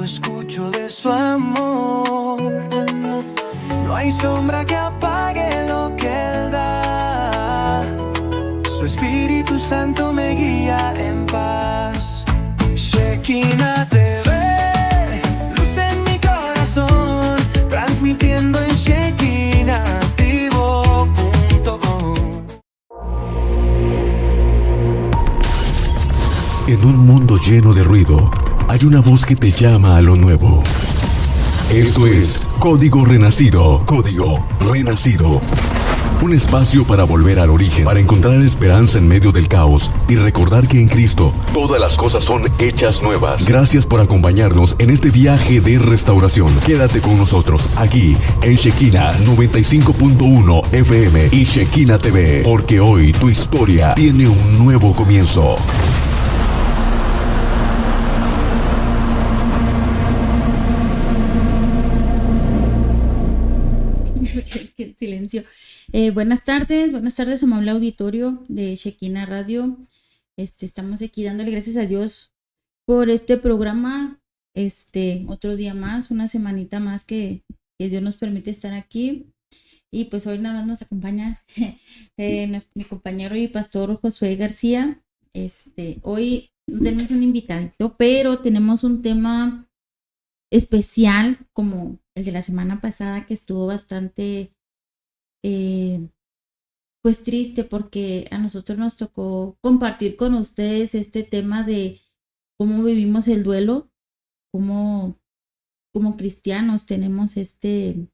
Escucho de su amor, no hay sombra que apague lo que Él da. Su Espíritu Santo me guía en paz. Shekinah TV, luz en mi corazón, transmitiendo en shekinahactivo.com. En un mundo lleno de ruido, hay una voz que te llama a lo nuevo. Esto es Código Renacido. Código Renacido. Un espacio para volver al origen, para encontrar esperanza en medio del caos y recordar que en Cristo todas las cosas son hechas nuevas. Gracias por acompañarnos en este viaje de restauración. Quédate con nosotros aquí en Shekinah 95.1 FM y Shekinah TV, porque hoy tu historia tiene un nuevo comienzo. Qué silencio. Buenas tardes, amable auditorio de Shekinah Radio. Estamos aquí dándole gracias a Dios por este programa, otro día más, una semanita más que Dios nos permite estar aquí. Y pues hoy nada más nos acompaña mi compañero y pastor Josué García. Hoy tenemos un invitado, pero tenemos un tema especial como el de la semana pasada, que estuvo bastante pues triste, porque a nosotros nos tocó compartir con ustedes este tema de cómo vivimos el duelo, cómo como cristianos tenemos este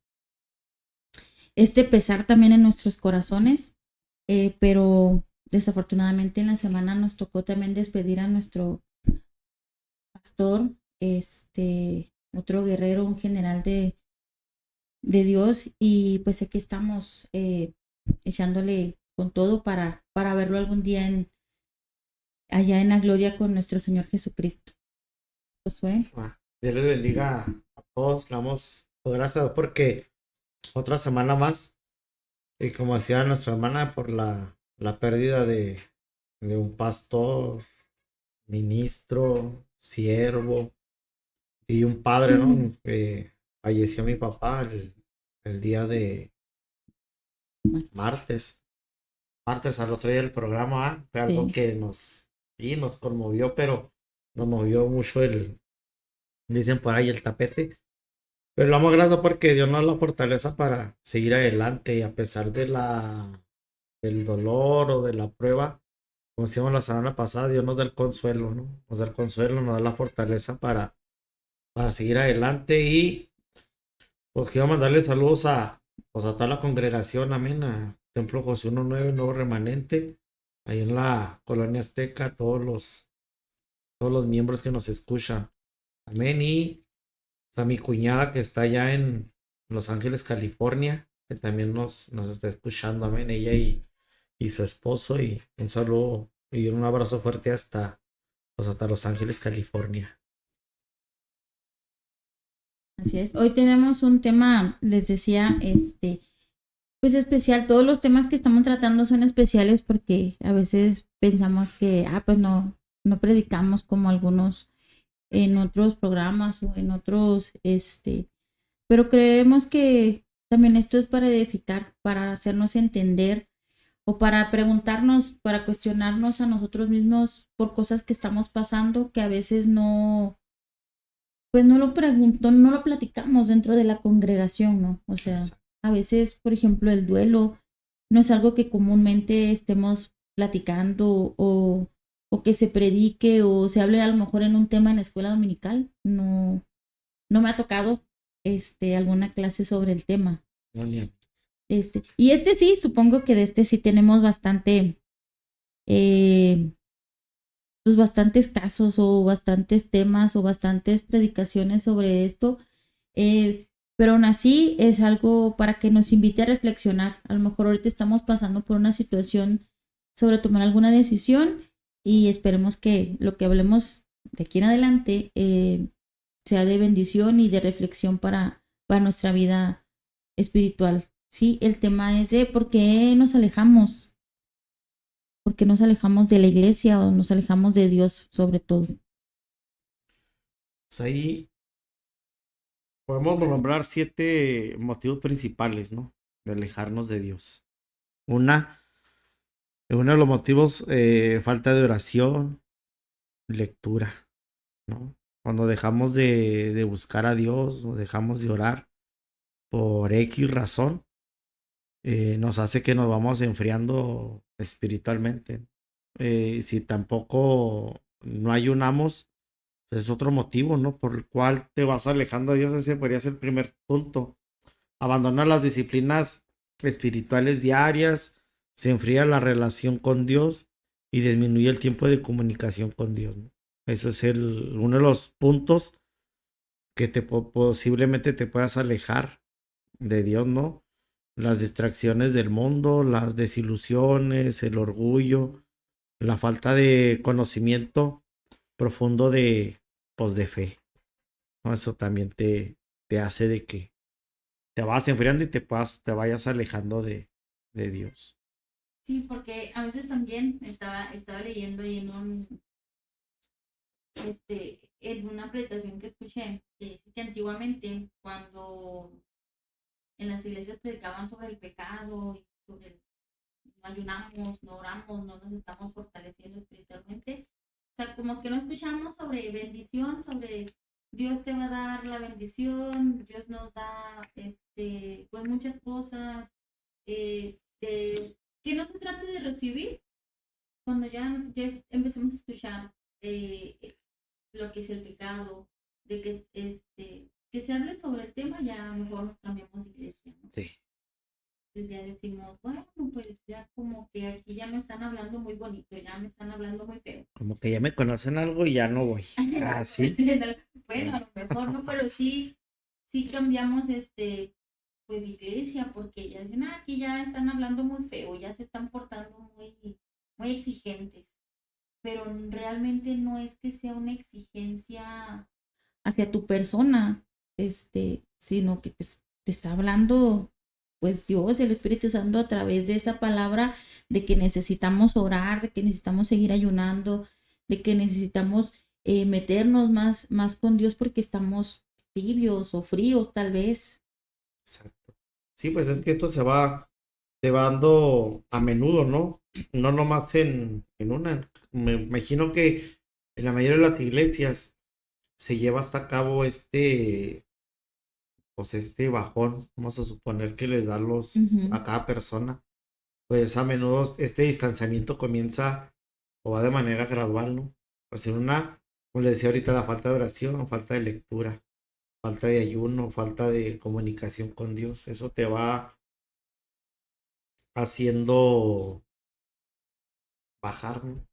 pesar también en nuestros corazones, pero desafortunadamente en la semana nos tocó también despedir a nuestro pastor, otro guerrero, un general de Dios, y pues aquí estamos echándole con todo para verlo algún día allá en la gloria con nuestro Señor Jesucristo. Josué. Dios les bendiga a todos. Le damos gracias porque otra semana más, y como decía nuestra hermana, por la pérdida de un pastor, ministro, siervo y un padre, ¿no? Falleció mi papá el día de martes al otro día del programa. Fue algo que nos conmovió, pero nos movió mucho dicen por ahí, el tapete. Pero le damos gracias porque Dios nos da la fortaleza para seguir adelante, y a pesar del dolor o de la prueba, como decíamos la semana pasada, Dios nos da el consuelo, ¿no? Nos da el consuelo, nos da la fortaleza para seguir adelante. Y pues quiero mandarle saludos a toda la congregación, amén, a Templo José 19, Nuevo Remanente, ahí en la Colonia Azteca, todos los miembros que nos escuchan, amén. Y a mi cuñada que está allá en Los Ángeles, California, que también nos está escuchando, amén, ella y su esposo, y un saludo y un abrazo fuerte hasta Los Ángeles, California. Así es. Hoy tenemos un tema, les decía, pues especial. Todos los temas que estamos tratando son especiales porque a veces pensamos que, pues no predicamos como algunos en otros programas o en otros, pero creemos que también esto es para edificar, para hacernos entender o para preguntarnos, para cuestionarnos a nosotros mismos por cosas que estamos pasando, que a veces no lo platicamos dentro de la congregación, ¿no? O sea, a veces, por ejemplo, el duelo no es algo que comúnmente estemos platicando o que se predique o se hable a lo mejor en un tema en la escuela dominical. No me ha tocado alguna clase sobre el tema. Y sí, supongo que de sí tenemos bastante pues bastantes casos o bastantes temas o bastantes predicaciones sobre esto, pero aún así es algo para que nos invite a reflexionar. A lo mejor ahorita estamos pasando por una situación sobre tomar alguna decisión, y esperemos que lo que hablemos de aquí en adelante sea de bendición y de reflexión para nuestra vida espiritual. Sí, el tema es de por qué nos alejamos. ¿Por qué nos alejamos de la iglesia o nos alejamos de Dios sobre todo? Pues ahí podemos nombrar 7 motivos principales, ¿no? De alejarnos de Dios. Una, uno de los motivos, falta de oración, lectura, ¿no? Cuando dejamos de buscar a Dios o dejamos de orar por X razón, nos hace que nos vamos enfriando espiritualmente. Si tampoco no ayunamos, es otro motivo, ¿no? Por el cual te vas alejando de Dios. Ese podría ser el primer punto. Abandonar las disciplinas espirituales diarias, se enfría la relación con Dios y disminuye el tiempo de comunicación con Dios, ¿no? Eso es uno de los puntos que posiblemente te puedas alejar de Dios, ¿no? Las distracciones del mundo, las desilusiones, el orgullo, la falta de conocimiento profundo pues, de fe, ¿no? Eso también te hace de que te vas enfriando y te vayas alejando de Dios. Sí, porque a veces también estaba leyendo ahí en una predicación que escuché, que dice que antiguamente cuando en las iglesias predicaban sobre el pecado y sobre no ayunamos, no oramos, no nos estamos fortaleciendo espiritualmente, o sea, como que no escuchamos sobre bendición, sobre Dios te va a dar la bendición, Dios nos da, pues muchas cosas, que no se trate de recibir, cuando empecemos a escuchar lo que es el pecado, de que se hable sobre el tema, ya a lo mejor nos cambiamos de iglesia, ¿no? Sí. Entonces ya decimos, bueno, pues ya como que aquí ya me están hablando muy bonito, ya me están hablando muy feo. Como que ya me conocen algo y ya no voy. Ah, sí. Bueno, a lo mejor no, pero sí cambiamos pues iglesia, porque ya dicen, aquí ya están hablando muy feo, ya se están portando muy exigentes. Pero realmente no es que sea una exigencia hacia tu persona, sino que pues te está hablando pues Dios, el Espíritu Santo a través de esa palabra de que necesitamos orar, de que necesitamos seguir ayunando, de que necesitamos meternos más con Dios porque estamos tibios o fríos tal vez. Exacto. Sí, pues es que esto se va dando a menudo, ¿no? No nomás en una. Me imagino que en la mayoría de las iglesias se lleva hasta a cabo pues este bajón, vamos a suponer que les da Uh-huh. a cada persona. Pues a menudo este distanciamiento comienza o va de manera gradual, ¿no? Pues en una, como le decía ahorita, la falta de oración, falta de lectura, falta de ayuno, falta de comunicación con Dios, eso te va haciendo bajar, ¿no?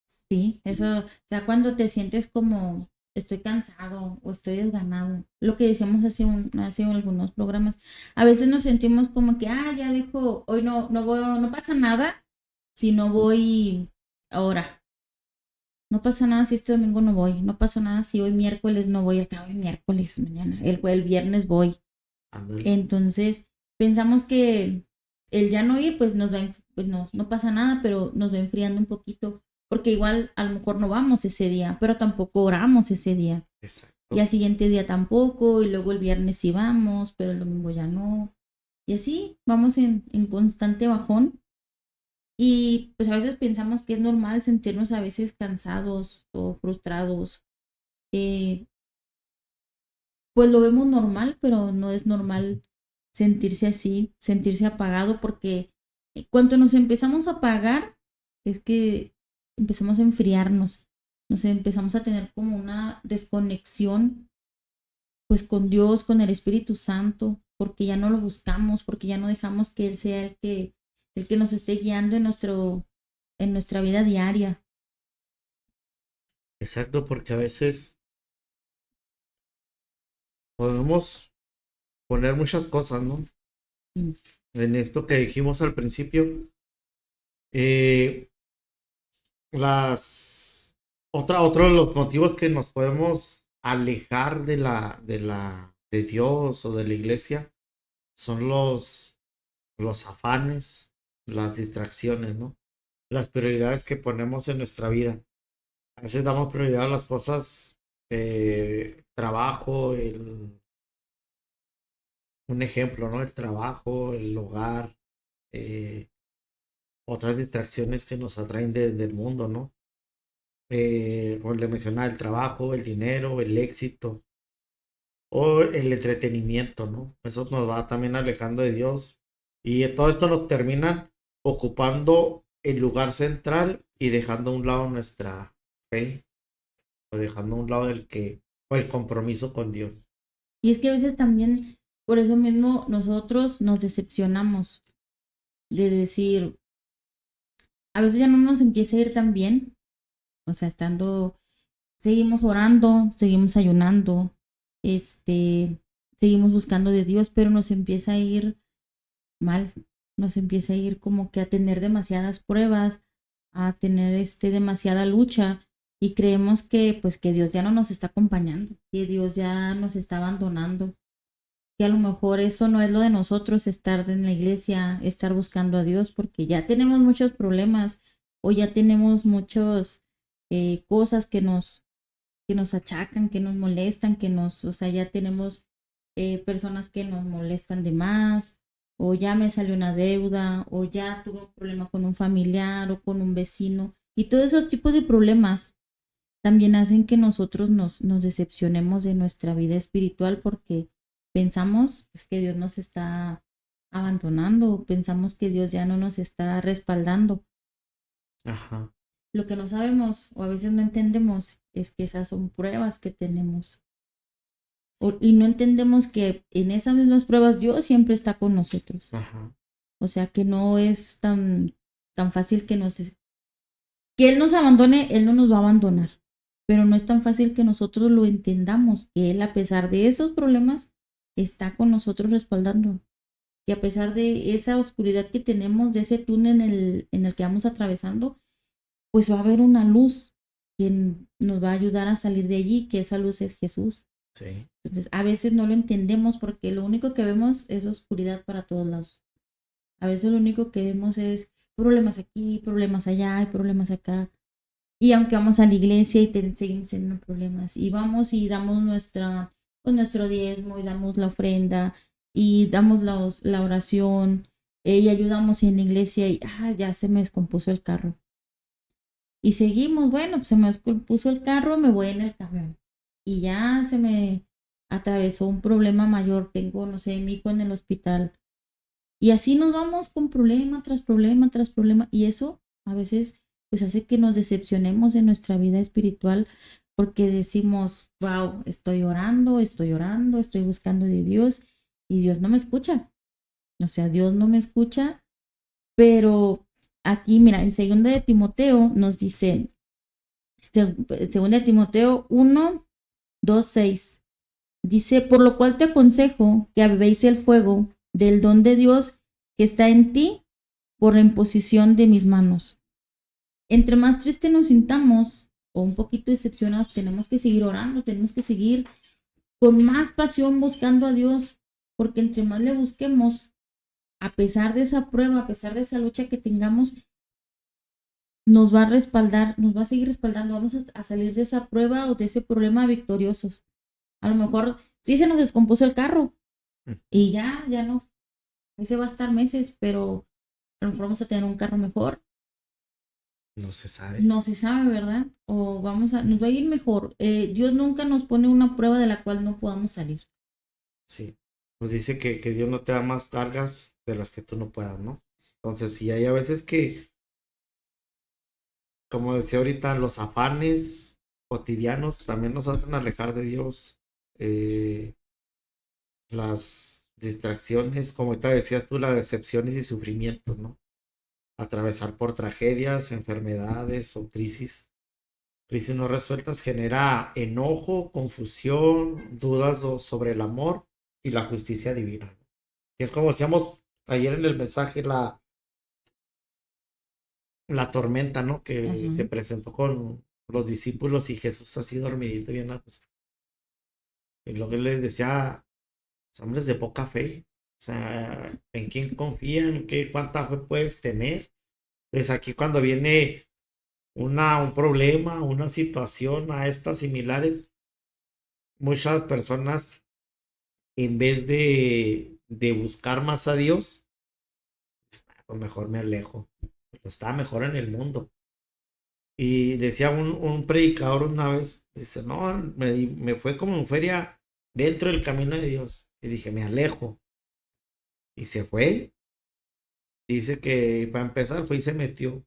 Sí, eso, o sea, cuando te sientes como estoy cansado o estoy desganado, lo que decíamos hace algunos programas, a veces nos sentimos como que, ya dijo, hoy no voy, no pasa nada si no voy ahora, no pasa nada si este domingo no voy, no pasa nada si hoy miércoles no voy, el cabo es miércoles mañana, el viernes voy. Ándale. Entonces, pensamos que el ya no ir, pues pues no pasa nada, pero nos va enfriando un poquito, porque igual a lo mejor no vamos ese día, pero tampoco oramos ese día. Exacto. Y al siguiente día tampoco, y luego el viernes sí vamos, pero el domingo ya no. Y así vamos en constante bajón. Y pues a veces pensamos que es normal sentirnos a veces cansados o frustrados. Eh, pues lo vemos normal, pero no es normal sentirse así, sentirse apagado, porque cuando nos empezamos a apagar, es que empezamos a enfriarnos, nos empezamos a tener como una desconexión, pues con Dios, con el Espíritu Santo, porque ya no lo buscamos, porque ya no dejamos que Él sea el que nos esté guiando en nuestra vida diaria. Exacto, porque a veces podemos poner muchas cosas, ¿no? Mm. En esto que dijimos al principio, eh, otro de los motivos que nos podemos alejar de Dios o de la iglesia son los afanes, las distracciones, ¿no? Las prioridades que ponemos en nuestra vida. A veces damos prioridad a las cosas, trabajo, un ejemplo, ¿no? El trabajo, el hogar, eh, otras distracciones que nos atraen del mundo, ¿no? Como le mencionaba, el trabajo, el dinero, el éxito o el entretenimiento, ¿no? Eso nos va también alejando de Dios y todo esto nos termina ocupando el lugar central y dejando a un lado nuestra fe o dejando a un lado o el compromiso con Dios. Y es que a veces también, por eso mismo, nosotros nos decepcionamos de decir, a veces ya no nos empieza a ir tan bien, o sea, seguimos orando, seguimos ayunando, seguimos buscando de Dios, pero nos empieza a ir mal, nos empieza a ir como que a tener demasiadas pruebas, a tener demasiada lucha y creemos que pues que Dios ya no nos está acompañando, que Dios ya nos está abandonando, que a lo mejor eso no es lo de nosotros, estar en la iglesia, estar buscando a Dios, porque ya tenemos muchos problemas o ya tenemos muchas cosas que nos achacan, que nos molestan, o sea, ya tenemos personas que nos molestan de más, o ya me salió una deuda, o ya tuve un problema con un familiar o con un vecino, y todos esos tipos de problemas también hacen que nosotros nos decepcionemos de nuestra vida espiritual porque pensamos pues, que Dios nos está abandonando, pensamos que Dios ya no nos está respaldando. Ajá. Lo que no sabemos o a veces no entendemos es que esas son pruebas que tenemos. Y no entendemos que en esas mismas pruebas Dios siempre está con nosotros. Ajá. O sea que no es tan fácil que Él nos abandone, Él no nos va a abandonar. Pero no es tan fácil que nosotros lo entendamos, que Él a pesar de esos problemas está con nosotros respaldando. Que a pesar de esa oscuridad que tenemos, de ese túnel en el que vamos atravesando, pues va a haber una luz que nos va a ayudar a salir de allí, que esa luz es Jesús. Sí. Entonces, a veces no lo entendemos porque lo único que vemos es oscuridad para todos lados. A veces lo único que vemos es problemas aquí, problemas allá y problemas acá. Y aunque vamos a la iglesia y seguimos teniendo problemas, y vamos y damos nuestro diezmo y damos la ofrenda y damos la oración y ayudamos en la iglesia y ya se me descompuso el carro. Y seguimos, bueno, pues se me descompuso el carro, me voy en el camión. Y ya se me atravesó un problema mayor, tengo, no sé, mi hijo en el hospital. Y así nos vamos con problema tras problema tras problema. Y eso a veces pues hace que nos decepcionemos de nuestra vida espiritual porque decimos, wow, estoy orando, estoy buscando de Dios y Dios no me escucha. O sea, Dios no me escucha, pero aquí, mira, en 2 de Timoteo nos dice, 2 de Timoteo 1, 2, 6, dice, por lo cual te aconsejo que avivéis el fuego del don de Dios que está en ti por la imposición de mis manos. Entre más triste nos sintamos o un poquito decepcionados, tenemos que seguir orando, tenemos que seguir con más pasión buscando a Dios, porque entre más le busquemos, a pesar de esa prueba, a pesar de esa lucha que tengamos, nos va a respaldar, nos va a seguir respaldando, vamos a salir de esa prueba o de ese problema victoriosos. A lo mejor sí se nos descompuso el carro y ya no, ese va a estar meses, pero a lo mejor vamos a tener un carro mejor. No se sabe. No se sabe, ¿verdad? O nos va a ir mejor. Dios nunca nos pone una prueba de la cual no podamos salir. Sí. Pues dice que Dios no te da más cargas de las que tú no puedas, ¿no? Entonces, sí hay a veces que, como decía ahorita, los afanes cotidianos también nos hacen alejar de Dios. Las distracciones, como ahorita decías tú, las decepciones y sufrimientos, ¿no? Atravesar por tragedias, enfermedades o crisis no resueltas genera enojo, confusión, dudas sobre el amor y la justicia divina. Y es como decíamos ayer en el mensaje, la tormenta, ¿no? Que se presentó con los discípulos y Jesús así dormidito, bien acostado. Y lo que les decía, hombres de poca fe. O sea, ¿en quién confían? ¿Cuánta fe puedes tener? Es aquí cuando viene un problema, una situación a estas similares, muchas personas, en vez de de buscar más a Dios, pues mejor me alejo. Estaba mejor en el mundo. Y decía un predicador una vez, dice, no, me fue como en feria dentro del camino de Dios. Y dije, me alejo. Y se fue. Dice que para empezar fue y se metió.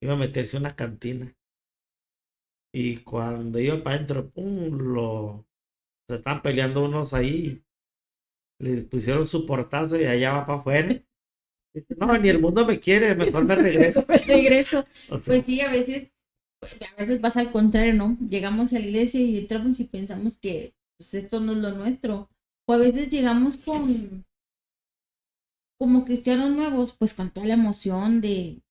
Iba a meterse a una cantina. Y cuando iba para adentro, pum, se estaban peleando unos ahí. Le pusieron su portazo y allá va para afuera. Dice, no, ni el mundo me quiere, mejor me regreso. Me regreso. O sea, Pues sí, a veces pasa al contrario, ¿no? Llegamos a la iglesia y entramos y pensamos que pues, esto no es lo nuestro. O a veces llegamos como cristianos nuevos, pues con toda la emoción del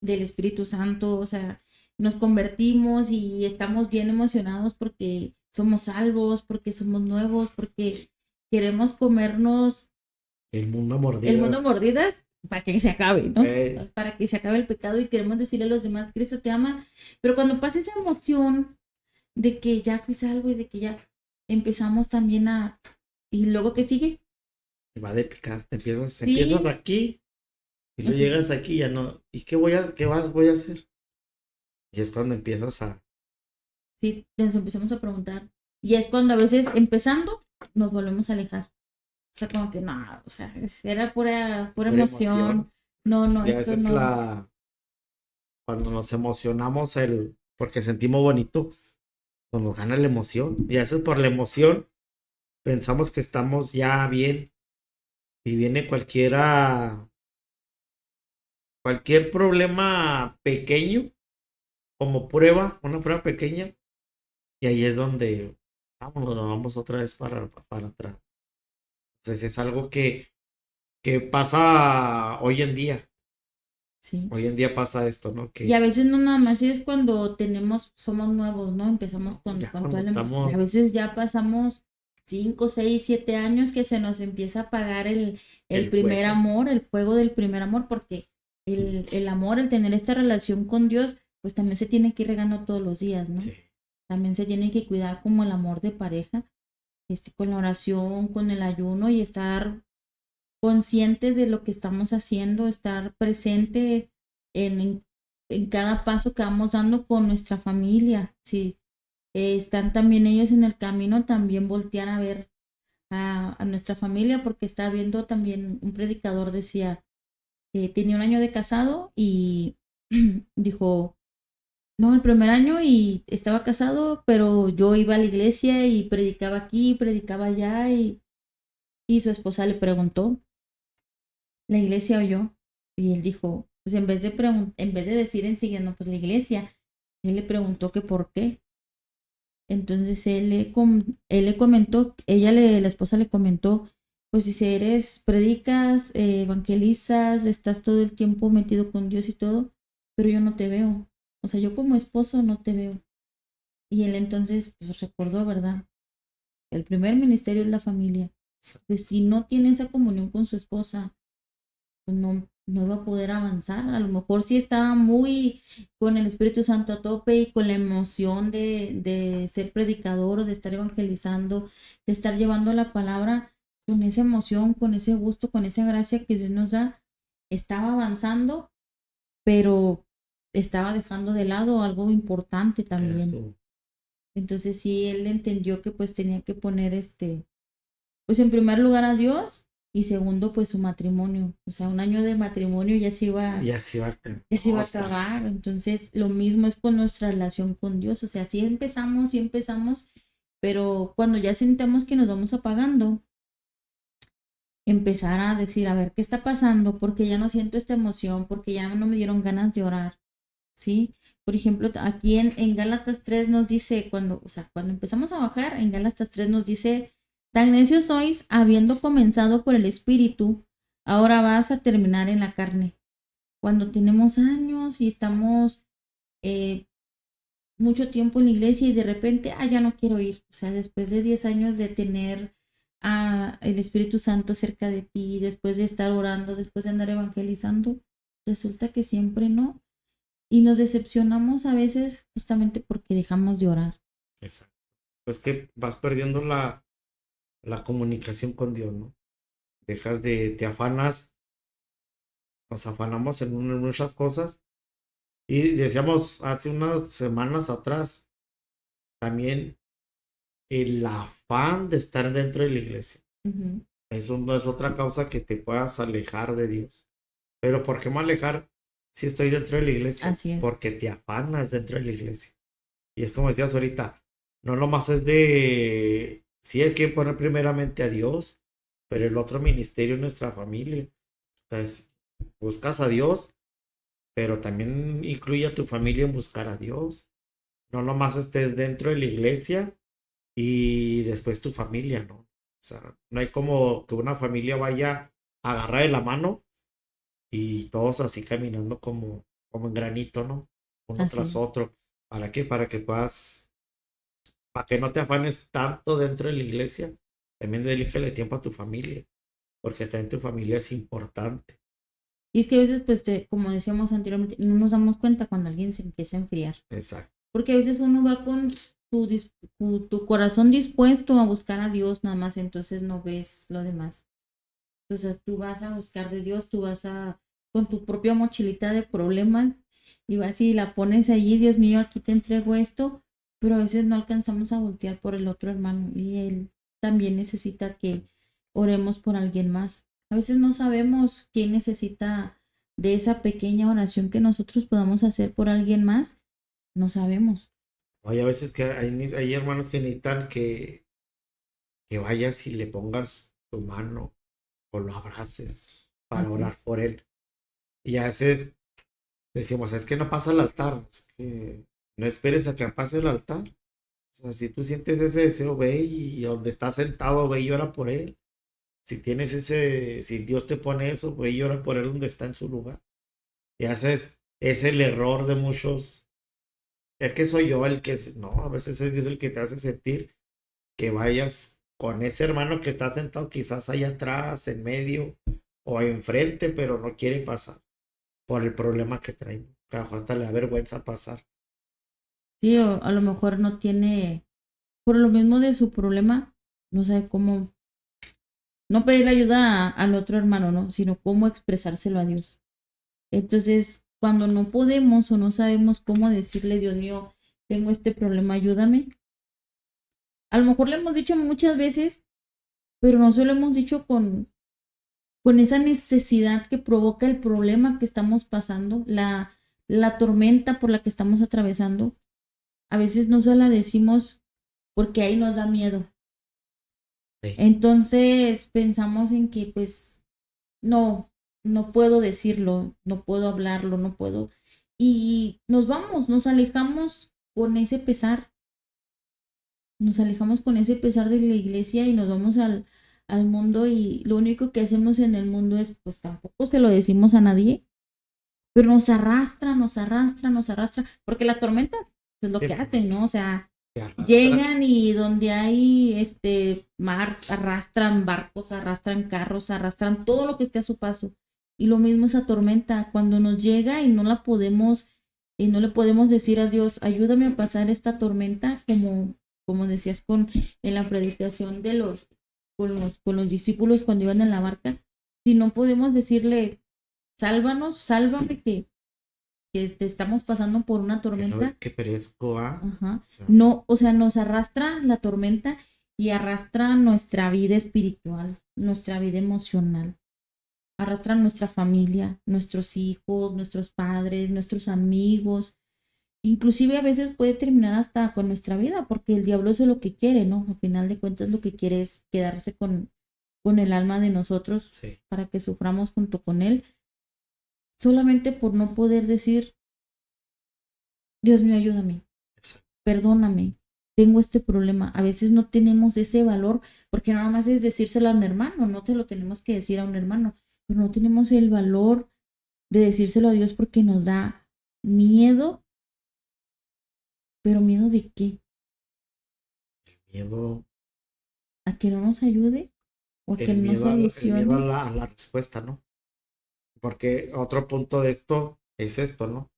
Espíritu Santo, o sea, nos convertimos y estamos bien emocionados porque somos salvos, porque somos nuevos, porque queremos comernos el mundo a el mundo a mordidas. mordidas para que se acabe, ¿no? Eh, Para que se acabe el pecado y queremos decirle a los demás, Cristo te ama, pero cuando pasa esa emoción de que ya fui salvo y de que ya empezamos también ¿y luego qué sigue? va de picar, empiezas Sí, aquí y o luego sea, llegas aquí y ya no. ¿Y voy a hacer? Y es cuando empiezas a sí, nos empezamos a preguntar. Y es cuando a veces empezando nos volvemos a alejar. O sea, como que no, o sea, era pura ver emoción. emoción. No, no, Y a esto veces no. cuando nos emocionamos porque sentimos bonito, pues nos gana la emoción. Y a veces por la emoción pensamos que estamos ya bien y viene cualquier problema pequeño como prueba, una prueba pequeña, y ahí es donde vámonos, nos vamos otra vez para atrás. Entonces es algo que pasa hoy en día. Sí. Hoy en día pasa esto, ¿no? Y a Que veces no nada más es cuando somos nuevos, ¿no? Empezamos ya con cuando toda la emoción. Y estamos a veces ya pasamos 5, 6, 7 años que se nos empieza a apagar el el primer fuego, amor, el fuego del primer amor, porque el amor, el tener esta relación con Dios, pues también se tiene que ir regando todos los días, ¿no? sí, También se tiene que cuidar como el amor de pareja, con la oración, con el ayuno y estar consciente de lo que estamos haciendo, estar presente en cada paso que vamos dando con nuestra familia. Si están también ellos en el camino, también voltear a ver a nuestra familia, porque estaba viendo también un predicador decía que tenía un año de casado y dijo, no, el primer año y estaba casado, pero yo iba a la iglesia y predicaba aquí, predicaba allá y su esposa le preguntó, la iglesia o yo. Y él dijo, pues en vez de decir enseguida, no, pues la iglesia, él le preguntó que por qué. Entonces él le comentó, la esposa le comentó, pues si eres, predicas, evangelizas, estás todo el tiempo metido con Dios y todo, pero yo no te veo. O sea, yo como esposo no te veo. Y él entonces pues recordó, ¿verdad? El primer ministerio es la familia. Que si no tiene esa comunión con su esposa, pues no iba a poder avanzar. A lo mejor sí estaba muy con el Espíritu Santo a tope y con la emoción de ser predicador o de estar evangelizando, de estar llevando la palabra con esa emoción, con ese gusto, con esa gracia que Dios nos da. Estaba avanzando, pero estaba dejando de lado algo importante también. eso. Entonces sí, él entendió que pues tenía que poner pues en primer lugar a Dios y segundo pues su matrimonio. O sea, un año de matrimonio Y así va ya se iba a hasta acabar. Entonces lo mismo es con nuestra relación con Dios. O sea, sí empezamos, pero cuando ya sentamos que nos vamos apagando, empezar a decir, a ver, ¿qué está pasando? Porque ya no siento esta emoción, porque ya no me dieron ganas de orar. ¿Sí? Por ejemplo, aquí en Gálatas 3 nos dice, cuando empezamos a bajar, en Gálatas 3 nos dice, tan necios sois, habiendo comenzado por el Espíritu, ahora vas a terminar en la carne. Cuando tenemos años y estamos eh, mucho tiempo en la iglesia y de repente, ya no quiero ir. O sea, después de 10 años de tener a el Espíritu Santo cerca de ti, después de estar orando, después de andar evangelizando, resulta que siempre no. Y nos decepcionamos a veces justamente porque dejamos de orar. exacto. Pues que vas perdiendo la comunicación con Dios, ¿no? te afanas, nos afanamos en muchas cosas. Y decíamos hace unas semanas atrás, también el afán de estar dentro de la iglesia. Ujú. Eso no es otra causa que te puedas alejar de Dios. Pero ¿por qué me alejar si estoy dentro de la iglesia? Así es. Porque te afanas dentro de la iglesia. Y es como decías ahorita, no nomás es de, sí hay que poner primeramente a Dios, pero el otro ministerio es nuestra familia. Entonces, buscas a Dios, pero también incluye a tu familia en buscar a Dios. No nomás estés dentro de la iglesia y después tu familia, ¿no? O sea, no hay como que una familia vaya a agarrar de la mano y todos así caminando como en granito, ¿no? Uno Así tras es. otro. ¿Para qué? Para que no te afanes tanto dentro de la iglesia, también dedícale tiempo a tu familia, porque también tu familia es importante. Y es que a veces, pues, como decíamos anteriormente, no nos damos cuenta cuando alguien se empieza a enfriar. Exacto. Porque a veces uno va con tu corazón dispuesto a buscar a Dios nada más, entonces no ves lo demás. Entonces tú vas a buscar de Dios, tú vas a con tu propia mochilita de problemas y vas y la pones allí, Dios mío, aquí te entrego esto, pero a veces no alcanzamos a voltear por el otro hermano y él también necesita que oremos por alguien más. A veces no sabemos quién necesita de esa pequeña oración que nosotros podamos hacer por alguien más, no sabemos. Hay a veces que hay hermanos que necesitan que vayas y le pongas tu mano o lo abraces para Así orar es, por él. Y a veces decimos, es que no pasa el altar, es que no esperes a que pase el altar. O sea, si tú sientes ese deseo, ve y donde estás sentado, ve y ora por él. Si Dios te pone eso, ve y ora por él donde está en su lugar. Y haces, es el error de muchos. Es que soy yo el que no, a veces es Dios el que te hace sentir que vayas con ese hermano que está sentado quizás allá atrás, en medio o enfrente, pero no quiere pasar por el problema que trae. Que a lo mejor hasta le da vergüenza pasar. sí, o a lo mejor no tiene, por lo mismo de su problema, no sabe cómo, no pedirle ayuda al otro hermano, ¿no? Sino cómo expresárselo a Dios. Entonces, cuando no podemos o no sabemos cómo decirle, Dios mío, tengo este problema, ayúdame. A lo mejor le hemos dicho muchas veces, pero no se lo hemos dicho con esa necesidad que provoca el problema que estamos pasando, la tormenta por la que estamos atravesando. A veces no se la decimos porque ahí nos da miedo. Sí. Entonces pensamos en que pues no, no puedo decirlo, no puedo hablarlo, no puedo. Y nos vamos, nos alejamos con ese pesar, nos alejamos con ese pesar de la iglesia y nos vamos al mundo y lo único que hacemos en el mundo es pues tampoco se lo decimos a nadie, pero nos arrastra, nos arrastra, nos arrastra, porque las tormentas es lo Sí, que pues, hacen, ¿no? O sea, te arrastra. llegan y donde hay este mar, arrastran barcos, arrastran carros, arrastran todo lo que esté a su paso. Y lo mismo esa tormenta, cuando nos llega y no la podemos, y no le podemos decir a Dios, ayúdame a pasar esta tormenta, como decías en la predicación de con los discípulos cuando iban en la barca, si no podemos decirle, sálvanos, sálvame que te estamos pasando por una Que no ves tormenta. que perezco, ¿ah? Ajá. O sea, No, o sea, nos arrastra la tormenta y arrastra nuestra vida espiritual, nuestra vida emocional, arrastra nuestra familia, nuestros hijos, nuestros padres, nuestros amigos. Inclusive a veces puede terminar hasta con nuestra vida, porque el diablo eso es lo que quiere, ¿no? Al final de cuentas lo que quiere es quedarse con el alma de nosotros sí. para que suframos junto con él, solamente por no poder decir, Dios mío, ayúdame, Exacto. perdóname, tengo este problema. A veces no tenemos ese valor porque nada más es decírselo a un hermano, no te lo tenemos que decir a un hermano, pero no tenemos el valor de decírselo a Dios porque nos da miedo, pero miedo de qué? Miedo, ¿A que no nos ayude o a que el no nos miedo, el miedo a solucione? la respuesta, ¿no? Porque otro punto de esto es esto, ¿no?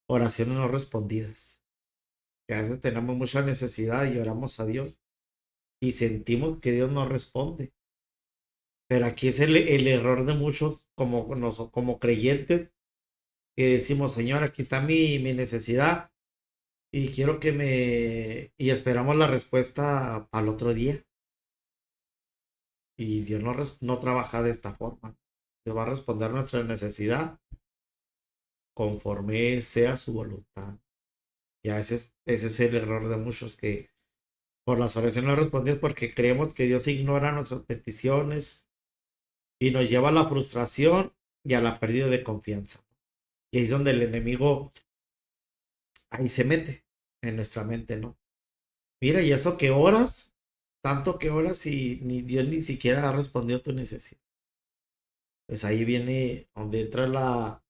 Oraciones no respondidas. Que a veces tenemos mucha necesidad y oramos a Dios y sentimos que Dios no responde. Pero aquí es el error de muchos como creyentes que decimos, Señor, aquí está mi necesidad y quiero que y esperamos la respuesta al otro día. Y Dios no trabaja de esta forma. Dios va a responder nuestra necesidad conforme sea su voluntad. Ya ese es el error de muchos que por las oraciones no respondidas porque creemos que Dios ignora nuestras peticiones y nos lleva a la frustración y a la pérdida de confianza. Y ahí es donde el enemigo ahí se mete en nuestra mente, ¿no? Mira, y eso que oras, tanto que oras y ni Dios ni siquiera ha respondido a tu necesidad. Pues ahí viene donde entra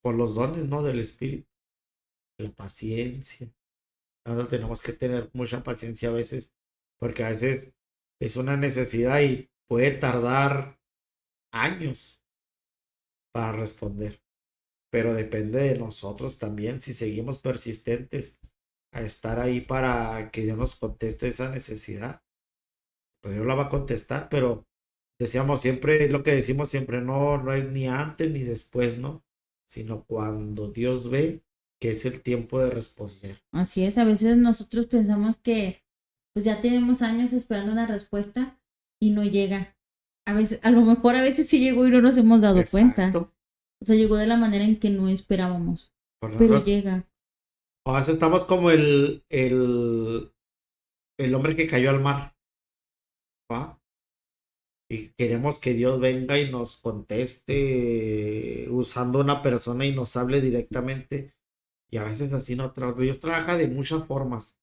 por los dones, ¿no? Del Espíritu, la paciencia. Ahora tenemos que tener mucha paciencia a veces, porque a veces es una necesidad y puede tardar años para responder. Pero depende de nosotros también, si seguimos persistentes a estar ahí para que Dios nos conteste esa necesidad. Pues Dios la va a contestar, pero decíamos siempre, lo que decimos siempre, no es ni antes ni después, ¿no? Sino cuando Dios ve que es el tiempo de responder. Así es, a veces nosotros pensamos que pues ya tenemos años esperando una respuesta y no llega. A veces, a lo mejor a veces sí llegó y no nos hemos dado cuenta. Exacto. O sea, llegó de la manera en que no esperábamos, Por pero nosotros, llega. a veces estamos como el hombre que cayó al mar, ¿va? Y queremos que Dios venga y nos conteste usando una persona y nos hable directamente. Y a veces así no trabaja. Dios trabaja de muchas formas.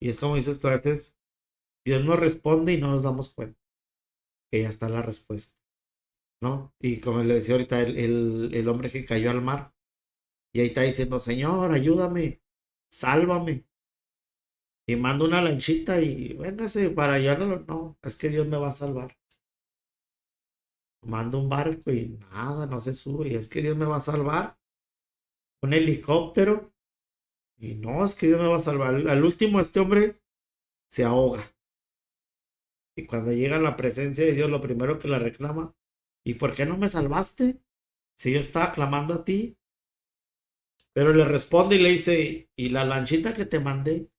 Y es como dices tú, a veces Dios nos responde y no nos damos cuenta que ya está la respuesta, ¿no? Y como le decía ahorita, el hombre que cayó al mar, y ahí está diciendo, Señor, ayúdame, sálvame. Y manda una lanchita y véngase para ayudarlo. No, es que Dios me va a salvar. Manda un barco y nada, no se sube. Y es que Dios me va a salvar. Un helicóptero. Y no, es que Dios me va a salvar. Al último, este hombre se ahoga. Y cuando llega a la presencia de Dios, lo primero que le reclama, ¿y por qué no me salvaste? Si yo estaba clamando a ti. Pero le responde y le dice, ¿y la lanchita que te mandé?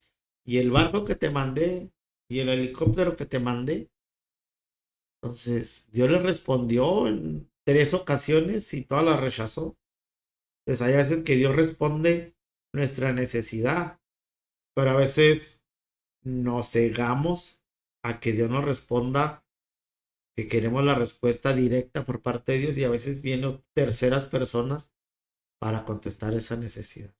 ¿Y el barco que te mandé? ¿Y el helicóptero que te mandé? Entonces, Dios le respondió en 3 ocasiones y todas las rechazó. Entonces, hay veces que Dios responde nuestra necesidad, pero a veces nos cegamos a que Dios nos responda, que queremos la respuesta directa por parte de Dios y a veces vienen terceras personas para contestar esa necesidad.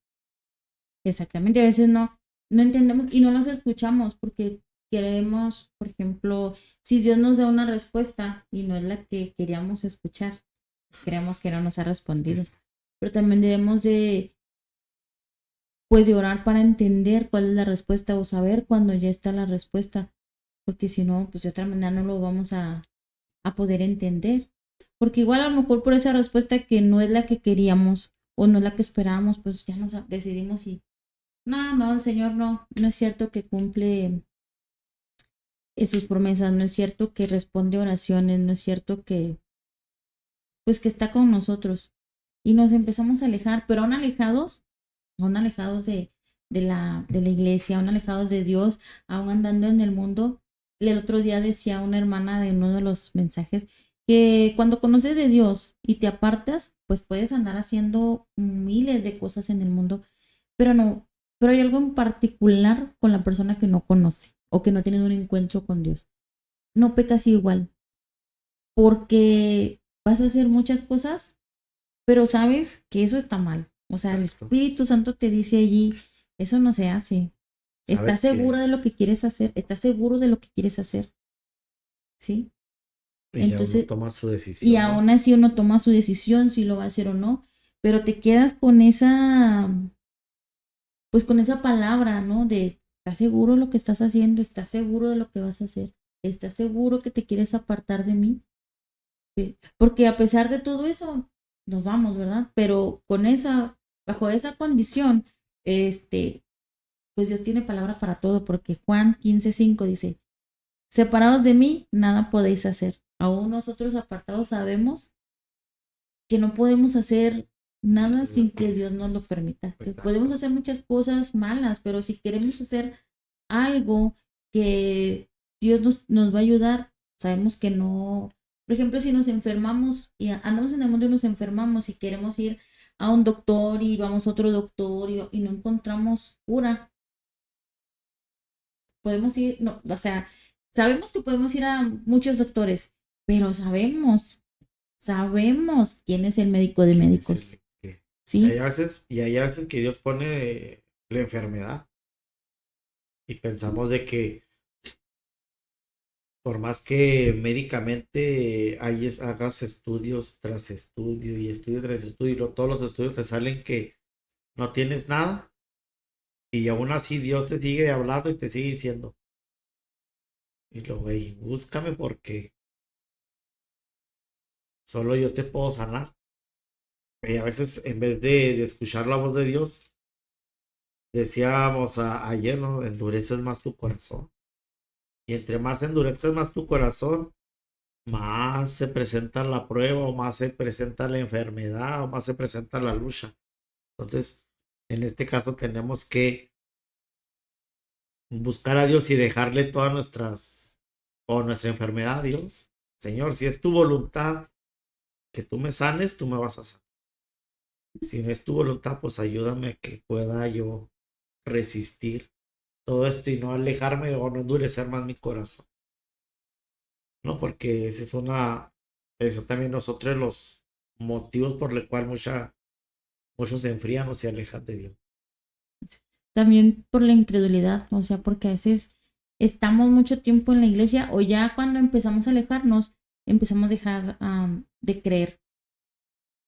Exactamente, a veces no entendemos y no los escuchamos porque queremos, por ejemplo, si Dios nos da una respuesta y no es la que queríamos escuchar, pues creemos que no nos ha respondido. Pero también debemos pues de orar para entender cuál es la respuesta o saber cuando ya está la respuesta, porque si no, pues de otra manera no lo vamos a poder entender. Porque igual a lo mejor por esa respuesta que no es la que queríamos o no es la que esperábamos, pues ya nos decidimos y no, el Señor no es cierto que cumple sus promesas, no es cierto que responde oraciones, no es cierto que pues que está con nosotros. Y nos empezamos a alejar, pero aún alejados de la iglesia, aún alejados de Dios, aún andando en el mundo. El otro día decía una hermana de uno de los mensajes que cuando conoces de Dios y te apartas, pues puedes andar haciendo miles de cosas en el mundo, pero hay algo en particular con la persona que no conoce o que no ha tenido un encuentro con Dios. No pecas igual, porque vas a hacer muchas cosas, pero sabes que eso está mal. O sea, Exacto. El Espíritu Santo te dice allí, eso no se hace. ¿Estás segura de lo que quieres hacer? ¿Estás seguro de lo que quieres hacer? ¿Sí? Y entonces uno toma su decisión. Y aún así uno toma su decisión si lo va a hacer o no, pero te quedas con pues con esa palabra, ¿no? De, ¿estás seguro de lo que estás haciendo? ¿Estás seguro de lo que vas a hacer? ¿Estás seguro que te quieres apartar de mí? Porque a pesar de todo eso, nos vamos, ¿verdad? Pero bajo esa condición, pues Dios tiene palabra para todo, porque Juan 15:5 dice, separados de mí, nada podéis hacer. aún nosotros apartados sabemos que no podemos hacer nada sin que Dios nos lo permita. Que podemos hacer muchas cosas malas, pero si queremos hacer algo que Dios nos va a ayudar, sabemos que no. Por ejemplo, si nos enfermamos y andamos en el mundo y nos enfermamos y queremos ir a un doctor y vamos a otro doctor y no encontramos cura, podemos ir, no, o sea, sabemos que podemos ir a muchos doctores, pero sabemos quién es el médico de médicos. ¿Sí? Y hay veces que Dios pone la enfermedad y pensamos de que por más que médicamente hagas estudios tras estudio y estudio tras estudio y todos los estudios te salen que no tienes nada y aún así Dios te sigue hablando y te sigue diciendo y luego búscame porque solo yo te puedo sanar. Y a veces en vez de escuchar la voz de Dios decíamos ayer, ¿no? Endureces más tu corazón. Y entre más endurezcas más tu corazón, más se presenta la prueba, o más se presenta la enfermedad, o más se presenta la lucha. Entonces, en este caso tenemos que buscar a Dios y dejarle todas nuestra enfermedad a Dios. Señor, si es tu voluntad que tú me sanes, tú me vas a sanar. Si no es tu voluntad, pues ayúdame a que pueda yo resistir todo esto y no alejarme o no endurecer más mi corazón. No, porque ese es eso también nosotros los motivos por los cuales muchos se enfrían o se alejan de Dios. También por la incredulidad, o sea, porque a veces estamos mucho tiempo en la iglesia o ya cuando empezamos a alejarnos, empezamos a dejar de creer.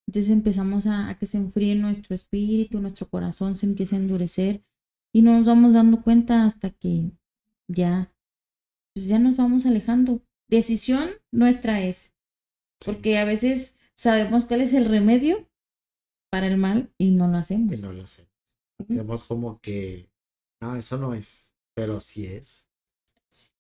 Entonces empezamos a que se enfríe nuestro espíritu, nuestro corazón se empieza a endurecer y no nos vamos dando cuenta hasta que ya nos vamos alejando. Decisión nuestra es, porque a veces sabemos cuál es el remedio para el mal y no lo hacemos. Y no lo hacemos. Hacemos como que, no, eso no es, pero sí es.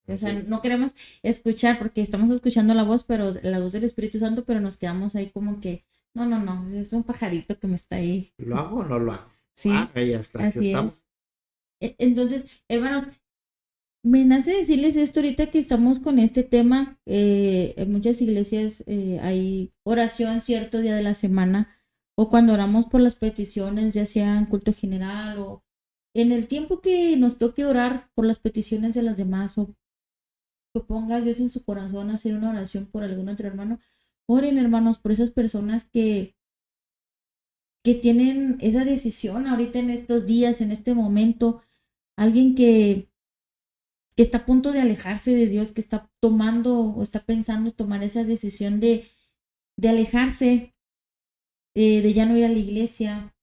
O sea, no queremos escuchar porque estamos escuchando la voz del Espíritu Santo, pero nos quedamos ahí como que, no, es un pajarito que me está ahí. ¿Lo hago o no lo hago? Sí, ya está, así es. Entonces, hermanos, me nace decirles esto ahorita que estamos con este tema. En muchas iglesias hay oración cierto día de la semana o cuando oramos por las peticiones, ya sea en culto general o en el tiempo que nos toque orar por las peticiones de las demás o que ponga a Dios en su corazón a hacer una oración por algún otro hermano. Oren, hermanos, por esas personas que tienen esa decisión ahorita en estos días, en este momento. Alguien que está a punto de alejarse de Dios, que está tomando o está pensando tomar esa decisión de alejarse, de ya no ir a la iglesia.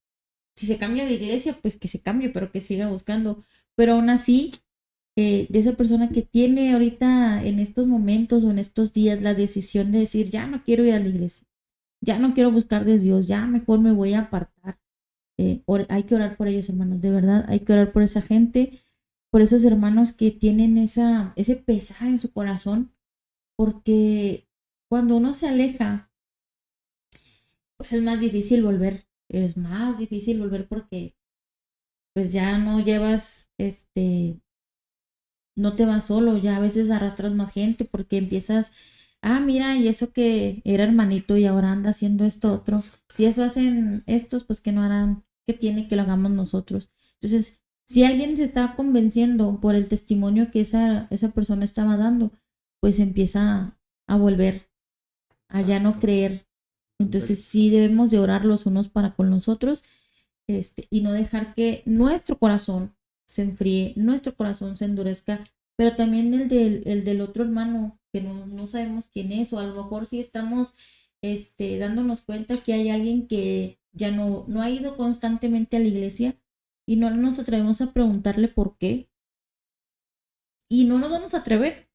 Si se cambia de iglesia, pues que se cambie, pero que siga buscando. Pero aún así, de esa persona que tiene ahorita en estos momentos o en estos días la decisión de decir, ya no quiero ir a la iglesia, ya no quiero buscar de Dios, ya mejor me voy a apartar. Hay que orar por ellos, hermanos, de verdad, hay que orar por esa gente, por esos hermanos que tienen ese pesar en su corazón, porque cuando uno se aleja, pues es más difícil volver porque pues ya no llevas, no te vas solo, ya a veces arrastras más gente porque empiezas, mira, y eso que era hermanito y ahora anda haciendo esto otro. Si eso hacen estos, pues que no harán, que tiene que lo hagamos nosotros. Entonces, si alguien se está convenciendo por el testimonio que esa persona estaba dando, pues empieza a volver a ya no creer. Entonces, sí debemos de orar los unos para con los otros, y no dejar que nuestro corazón se enfríe, nuestro corazón se endurezca, pero también el del otro hermano que no sabemos quién es, o a lo mejor sí estamos dándonos cuenta que hay alguien que ya no ha ido constantemente a la iglesia y no nos atrevemos a preguntarle por qué. Y no nos vamos a atrever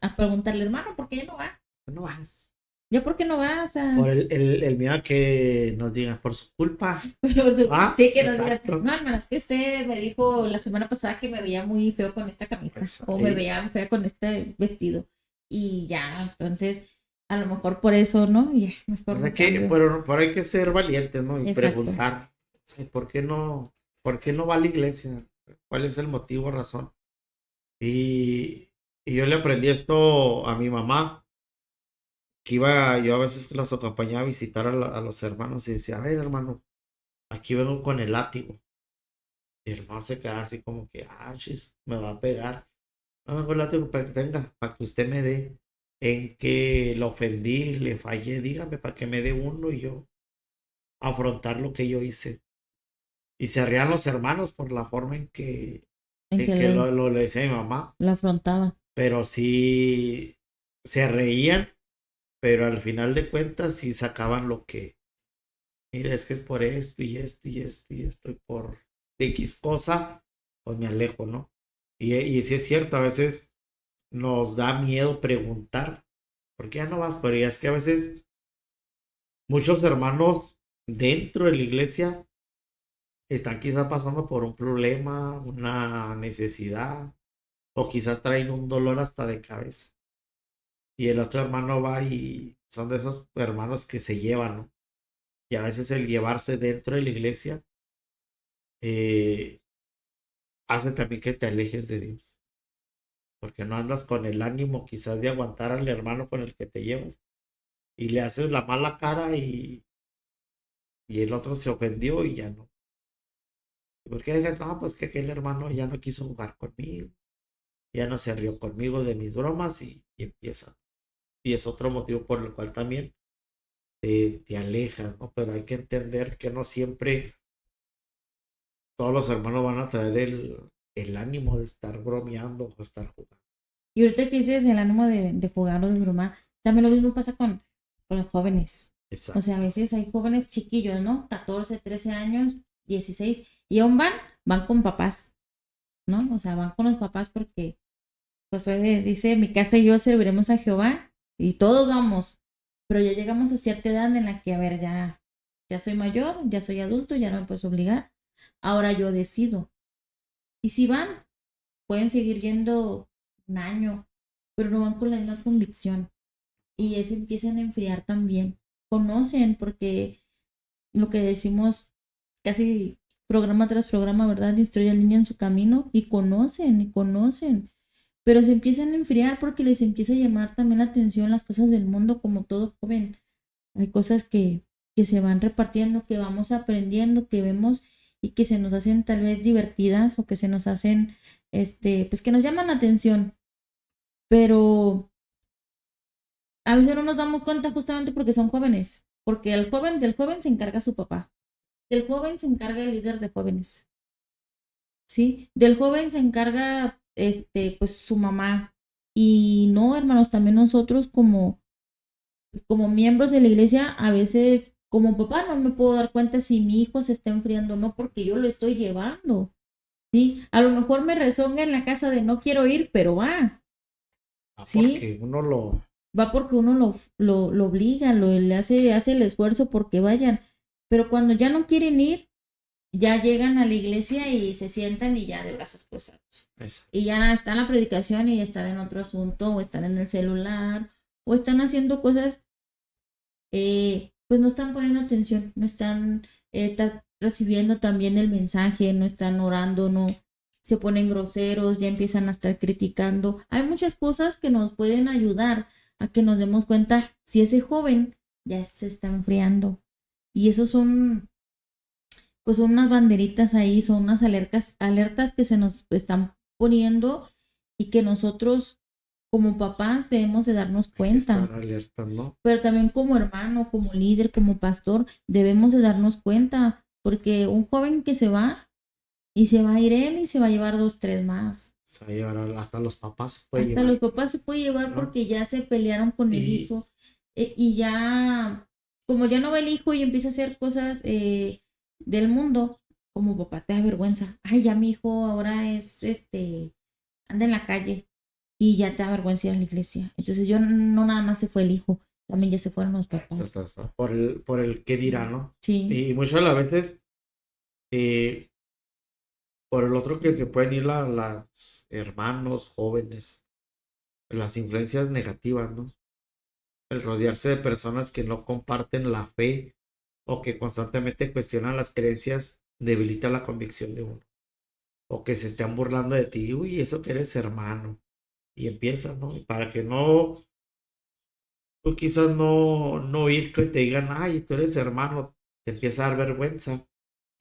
a preguntarle, hermano, ¿por qué ya no va? No vas. ¿Ya por qué no vas? Por el miedo a que nos digan, por su culpa. Sí, que nos digan, no, hermano, es que usted me dijo la semana pasada que me veía muy feo con esta camisa, o me veía fea con este vestido. Y ya, entonces, a lo mejor por eso, ¿no? Y mejor O sea me que, cambio. pero hay que ser valientes, ¿no? Y Exacto. preguntar, sí, por qué no va a la iglesia? ¿Cuál es el motivo, razón? Y, y yo le aprendí esto a mi mamá, que iba, yo a veces los acompañaba a visitar a los hermanos y decía, a ver, hermano, aquí vengo con el látigo. Y el hermano se queda así como que, ah, chis, me va a pegar. No vengo el látigo para que tenga, para que usted me dé en que lo ofendí, le fallé, dígame para que me dé uno y yo afrontar lo que yo hice. Y se rían los hermanos por la forma En en que que lo le decía mi mamá. lo afrontaba. Pero sí se reían, pero al final de cuentas sí sacaban lo que, mira, es que es por esto y esto y esto y esto y por X cosa, pues me alejo, ¿no? Y sí es cierto, a veces nos da miedo preguntar, ¿por qué ya no vas? Pero ya es que a veces muchos hermanos dentro de la iglesia están quizás pasando por un problema, una necesidad, o quizás traen un dolor hasta de cabeza. Y el otro hermano va y son de esos hermanos que se llevan, ¿no? Y a veces el llevarse dentro de la iglesia eh, hace también que te alejes de Dios. Porque no andas con el ánimo quizás de aguantar al hermano con el que te llevas. Y le haces la mala cara y el otro se ofendió y ya no. ¿Por qué? No, pues que aquel hermano ya no quiso jugar conmigo. Ya no se rió conmigo de mis bromas y empieza. Y es otro motivo por el cual también te alejas, ¿no? Pero hay que entender que no siempre todos los hermanos van a traer el ánimo de estar bromeando o estar jugando. Y ahorita que dices el ánimo de jugar o de bromar, también lo mismo pasa con los jóvenes. O Exacto. sea, a veces hay jóvenes chiquillos, ¿no? 14, 13 años, 16, y aún van con papás, ¿no? O sea, van con los papás porque, pues, dice, mi casa y yo serviremos a Jehová y todos vamos, pero ya llegamos a cierta edad en la que, a ver, ya soy mayor, ya soy adulto, ya no me puedes obligar, ahora yo decido. Y si van, pueden seguir yendo un año, pero no van con la misma convicción. Y se empiezan a enfriar también. Conocen, porque lo que decimos casi programa tras programa, ¿verdad? Instruye al niño en su camino y conocen. Pero se empiezan a enfriar porque les empieza a llamar también la atención las cosas del mundo, como todo joven. Hay cosas que se van repartiendo, que vamos aprendiendo, que vemos y que se nos hacen tal vez divertidas o que se nos hacen, pues que nos llaman la atención. Pero a veces no nos damos cuenta justamente porque son jóvenes. Porque del joven se encarga su papá. Del joven se encarga el líder de jóvenes. ¿Sí? Del joven se encarga, pues su mamá. Y no, hermanos, también nosotros pues, como miembros de la iglesia, a veces como papá no me puedo dar cuenta si mi hijo se está enfriando o no porque yo lo estoy llevando. ¿Sí? A lo mejor me rezonga en la casa de no quiero ir, pero va. Ah, ¿Sí? porque uno lo... Va porque uno lo obliga, le hace el esfuerzo porque vayan. Pero cuando ya no quieren ir, ya llegan a la iglesia y se sientan y ya de brazos cruzados. Es, Y ya están en la predicación y están en otro asunto, o están en el celular, o están haciendo cosas, pues no están poniendo atención, no están recibiendo también el mensaje, no están orando, no se ponen groseros, ya empiezan a estar criticando. Hay muchas cosas que nos pueden ayudar a que nos demos cuenta si ese joven ya se está enfriando. Y esos son, pues son unas banderitas ahí, son unas alertas que se nos están poniendo y que nosotros como papás debemos de darnos hay que estar cuenta. alerta, ¿no? Pero también como hermano, como líder, como pastor, debemos de darnos cuenta, porque un joven que se va y se va a ir él y se va a llevar dos, tres más. Se va a llevar hasta los papás, se puede Hasta los llevar, papás se puede llevar ¿no? porque ya se pelearon con el Y hijo y ya, como ya no va el hijo y empieza a hacer cosas del mundo, como papá te da vergüenza. Ay, ya mi hijo ahora anda en la calle y ya te da vergüenza ir a la iglesia. Entonces yo no nada más se fue el hijo, también ya se fueron los papás. por el qué dirá, ¿no? Sí, Y muchas de las veces, eh, por el otro que se pueden ir las hermanos jóvenes, las influencias negativas, ¿no? el rodearse de personas que no comparten la fe o que constantemente cuestionan las creencias debilita la convicción de uno. O que se estén burlando de ti, uy, eso que eres hermano. Y empiezas, ¿no? Y para que no, tú quizás no oír que te digan, ay, tú eres hermano, te empieza a dar vergüenza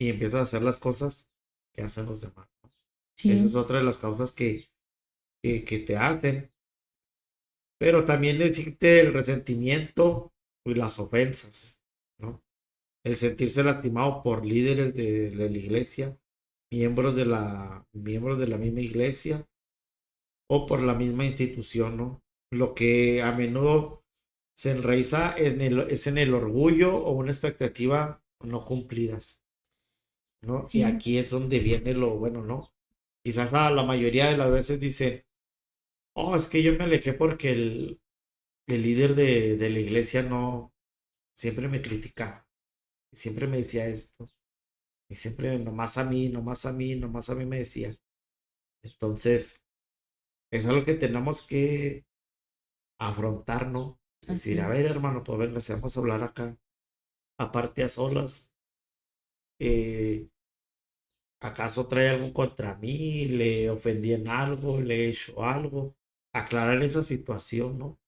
y empiezas a hacer las cosas que hacen los demás, ¿no? Esa es Sí, otra de las causas que te hacen. Pero también existe el resentimiento y las ofensas, ¿no? El sentirse lastimado por líderes de la iglesia, miembros de la misma iglesia o por la misma institución, ¿no? Lo que a menudo se enraiza es en el orgullo o una expectativa no cumplidas, ¿no? Y sí, aquí es donde viene lo bueno, ¿no? Quizás a la mayoría de las veces dicen, oh, es que yo me alejé porque el líder de la iglesia no, siempre me criticaba, y siempre me decía esto, y siempre nomás a mí, nomás a mí, nomás a mí me decía. Entonces, es algo que tenemos que afrontar, ¿no? así Decir, a es. ver, hermano, pues venga, si vamos a hablar acá, aparte a solas, eh, ¿acaso trae algo contra mí? ¿Le ofendí en algo? ¿Le he hecho algo? Aclarar esa situación, ¿no?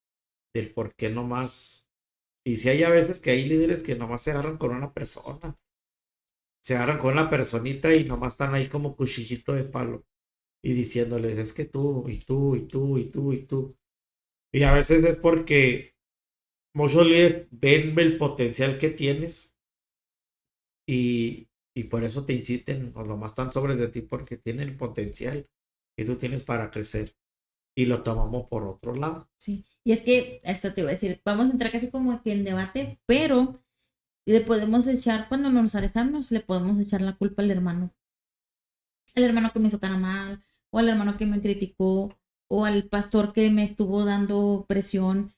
Del por qué nomás. Y si hay a veces que hay líderes que nomás se agarran con una persona, se agarran con una personita y nomás están ahí como cuchillito de palo y diciéndoles, es que tú, y tú, y tú, y tú, y tú. Y a veces es porque muchos líderes ven el potencial que tienes y por eso te insisten o nomás están sobres de ti porque tienen el potencial que tú tienes para crecer y lo tomamos por otro lado. Sí. Y es que, esto te iba a decir, vamos a entrar casi como que en debate, pero le podemos echar, cuando nos alejamos, le podemos echar la culpa al hermano que me hizo cara mal, o al hermano que me criticó, o al pastor que me estuvo dando presión.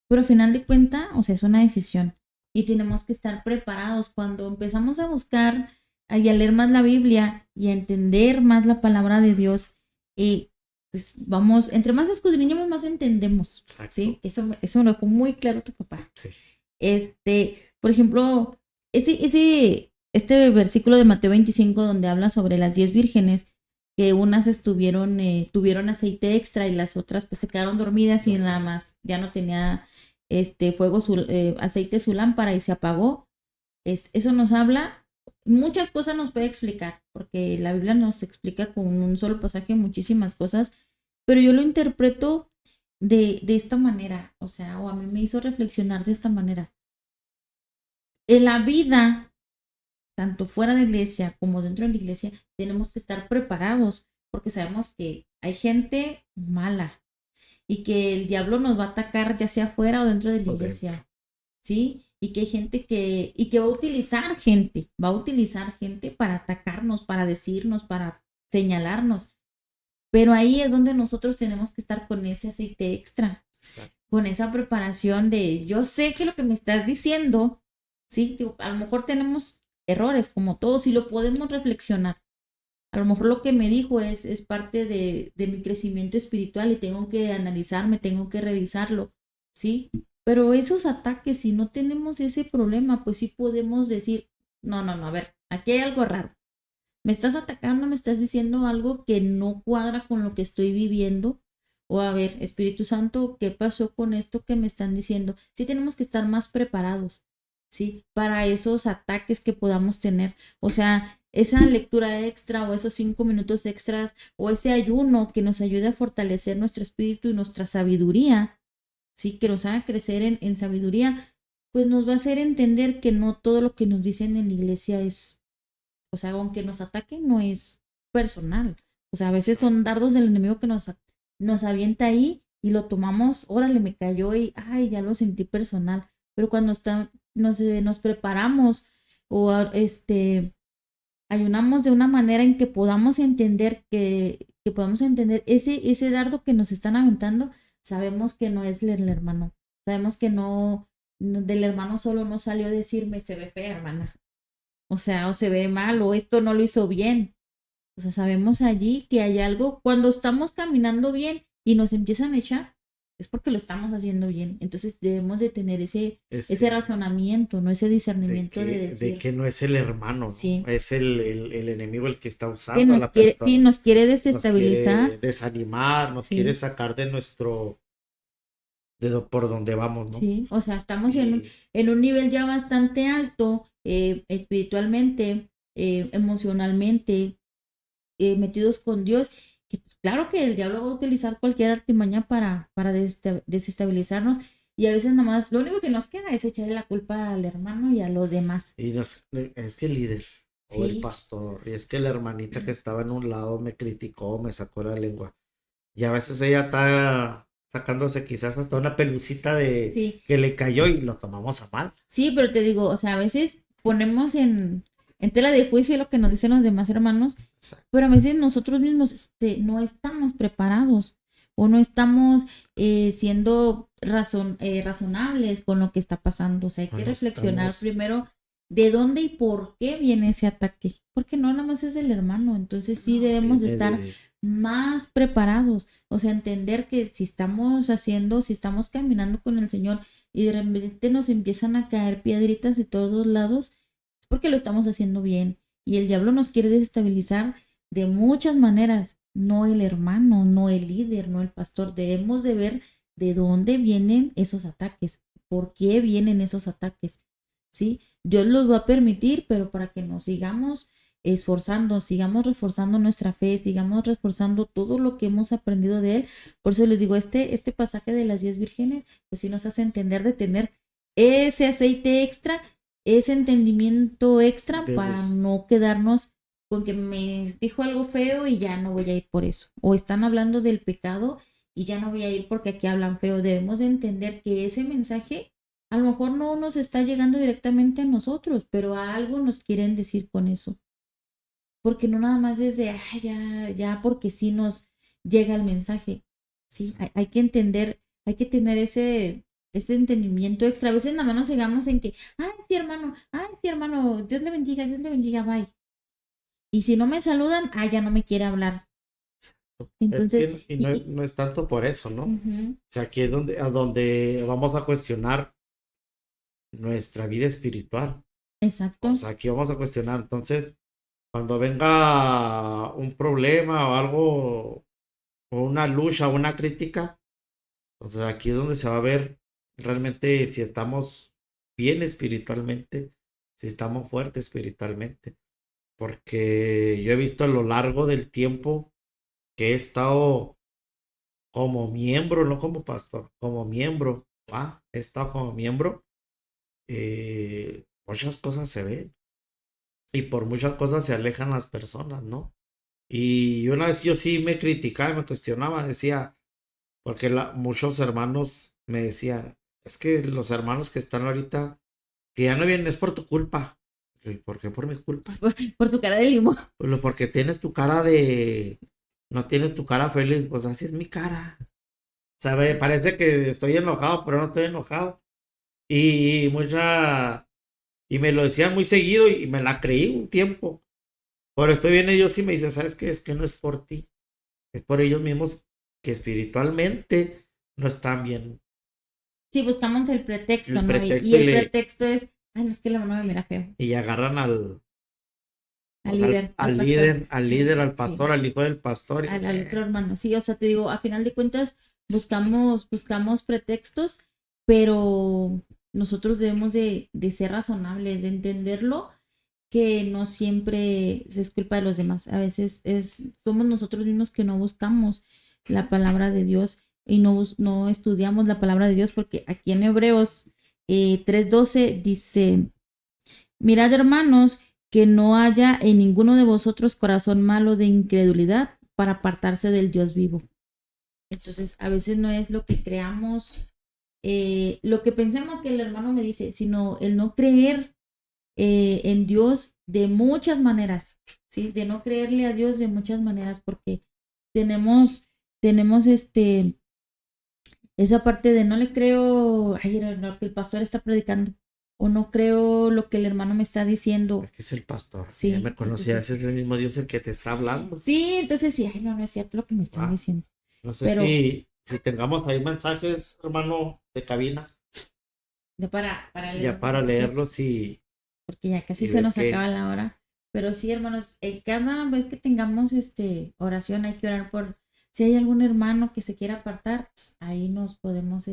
Pero al final de cuentas, o sea, es una decisión. Y tenemos que estar preparados cuando empezamos a buscar y a leer más la Biblia y a entender más la palabra de Dios. Y pues vamos, entre más escudriñamos, más entendemos. Exacto. ¿Sí? Eso me lo dejó muy claro tu papá. Sí. Por ejemplo, este versículo de Mateo 25 donde habla sobre las 10 vírgenes, que unas tuvieron aceite extra y las otras pues se quedaron dormidas y nada más ya no tenía aceite su lámpara y se apagó. Eso nos habla, muchas cosas nos puede explicar, porque la Biblia nos explica con un solo pasaje muchísimas cosas, pero yo lo interpreto de esta manera, o sea, o a mí me hizo reflexionar de esta manera. En la vida, tanto fuera de la iglesia como dentro de la iglesia, tenemos que estar preparados porque sabemos que hay gente mala y que el diablo nos va a atacar ya sea fuera o dentro de la Por dentro. iglesia, ¿sí? Y que hay gente que va a utilizar gente para atacarnos, para decirnos, para señalarnos. Pero ahí es donde nosotros tenemos que estar con ese aceite extra, Exacto. con esa preparación de yo sé que lo que me estás diciendo, sí, digo, a lo mejor tenemos errores como todos y lo podemos reflexionar. A lo mejor lo que me dijo es parte de mi crecimiento espiritual y tengo que analizarme, tengo que revisarlo, ¿sí? Pero esos ataques, si no tenemos ese problema, pues sí podemos decir, no, no, no, a ver, aquí hay algo raro. Me estás atacando, me estás diciendo algo que no cuadra con lo que estoy viviendo. O a ver, Espíritu Santo, ¿qué pasó con esto que me están diciendo? Sí tenemos que estar más preparados, ¿sí? Para esos ataques que podamos tener. O sea, esa lectura extra o esos 5 minutos extras o ese ayuno que nos ayude a fortalecer nuestro espíritu y nuestra sabiduría, ¿sí? Que nos haga crecer en sabiduría, pues nos va a hacer entender que no todo lo que nos dicen en la iglesia es, o sea, aunque nos ataquen, no es personal. O sea, a veces son dardos del enemigo que nos avienta ahí y lo tomamos, órale, me cayó y, ay, ya lo sentí personal. Pero cuando nos preparamos o ayunamos de una manera en que podamos entender que podamos entender ese dardo que nos están aventando, sabemos que no es el hermano. Sabemos que del hermano solo no salió a decirme, se ve fea, hermana. O sea, o se ve mal, o esto no lo hizo bien. O sea, sabemos allí que hay algo, cuando estamos caminando bien y nos empiezan a echar, es porque lo estamos haciendo bien. Entonces debemos de tener ese Ese- razonamiento, ¿no? Ese discernimiento de de decir que no es el hermano, ¿no? sí, Es el enemigo el que está que usando a nos la quiere, persona. sí, nos quiere Nos desestabilizar. quiere desanimar, nos quiere Sí, sacar de nuestro, por donde vamos, ¿no? sí. O sea, estamos Y en un nivel ya bastante alto, espiritualmente, emocionalmente, metidos con Dios, que pues, claro que el diablo va a utilizar cualquier artimaña para desestabilizarnos y a veces nomás lo único que nos queda es echarle la culpa al hermano y a los demás. es que el líder o el Sí, pastor, y es que la hermanita que estaba en un lado me criticó, me sacó la lengua. Y a veces ella está sacándose quizás hasta una pelucita de sí, que le cayó y lo tomamos a mal. sí, pero te digo, o sea, a veces ponemos en tela de juicio lo que nos dicen los demás hermanos, Exacto. pero a veces nosotros mismos no estamos preparados o no estamos siendo razonables con lo que está pasando. O sea, hay O que no reflexionar estamos, primero de dónde y por qué viene ese ataque. Porque no nada más es del hermano, entonces sí no, debemos de viene estar más preparados. O sea, entender que si estamos caminando con el Señor y de repente nos empiezan a caer piedritas de todos lados, es porque lo estamos haciendo bien. Y el diablo nos quiere desestabilizar de muchas maneras. No el hermano, no el líder, no el pastor. Debemos de ver de dónde vienen esos ataques, por qué vienen esos ataques. ¿Sí? Dios los va a permitir, pero para que nos sigamos esforzando, sigamos reforzando nuestra fe, sigamos reforzando todo lo que hemos aprendido de Él. Por eso les digo, este pasaje de las 10 vírgenes, pues sí nos hace entender de tener ese aceite extra, ese entendimiento extra de para los- no quedarnos con que me dijo algo feo y ya no voy a ir por eso. O están hablando del pecado y ya no voy a ir porque aquí hablan feo. Debemos de entender que ese mensaje a lo mejor no nos está llegando directamente a nosotros, pero a algo nos quieren decir con eso. Porque no nada más desde, ay, ya, porque sí nos llega el mensaje. Sí, hay que entender, hay que tener ese entendimiento extra. A veces nada más nos llegamos en que, ay, sí, hermano, Dios le bendiga, bye. Y si no me saludan, ya no me quiere hablar. es Entonces, que y no, no es tanto por eso, ¿no? O ujú, sea, aquí es a donde vamos a cuestionar nuestra vida espiritual. O exacto, sea, aquí vamos a cuestionar. Entonces, cuando venga un problema o algo, o una lucha o una crítica, entonces aquí es donde se va a ver realmente si estamos bien espiritualmente, si estamos fuertes espiritualmente. Porque yo he visto a lo largo del tiempo que he estado como miembro, no como pastor, como miembro, he estado como miembro, muchas cosas se ven y por muchas cosas se alejan las personas, ¿no? Y una vez yo sí me criticaba, me cuestionaba, decía, porque muchos hermanos me decían, es que los hermanos que están ahorita, que ya no vienen, es por tu culpa. ¿Y por qué por mi culpa? por tu cara de limón. Pues porque tienes tu cara de, no tienes tu cara feliz, pues así es mi cara. O sea, parece que estoy enojado, pero no estoy enojado. Y y me lo decían muy seguido y me la creí un tiempo. Pero después viene Dios y me dice, ¿sabes qué? Es que no es por ti, es por ellos mismos que espiritualmente no están bien. Sí, buscamos el pretexto, El ¿no? Y pretexto el pretexto es, ay, no es que la mamá me mira feo. y agarran o Al sea, líder, al pastor. al líder, al Sí, pastor, al hijo del pastor. al otro hermano. Sí, o sea, te digo, a final de cuentas buscamos pretextos, pero nosotros debemos de ser razonables, de entenderlo, que no siempre es culpa de los demás. A veces somos nosotros mismos que no buscamos la palabra de Dios y no estudiamos la palabra de Dios, porque aquí en Hebreos 3:12 dice, mirad, hermanos, que no haya en ninguno de vosotros corazón malo de incredulidad para apartarse del Dios vivo. Entonces, a veces no es lo que creamos, lo que pensemos que el hermano me dice, sino el no creer en Dios de muchas maneras, ¿sí? De no creerle a Dios de muchas maneras, porque tenemos esa parte de no le creo lo que el pastor está predicando, o no creo lo que el hermano me está diciendo. Es que es el pastor. Sí, Ya me conocía, entonces, ese es el mismo Dios el que te está hablando. sí, entonces sí, ay, no es cierto lo que me están Ah, diciendo. no sé Pero, si Si tengamos ahí mensajes, hermano, de cabina, Ya para leer ya para nosotros, leerlos porque ya casi y se ver nos qué. acaba la hora. Pero sí, hermanos, cada vez que tengamos oración hay que orar por si hay algún hermano que se quiera apartar, pues, ahí nos podemos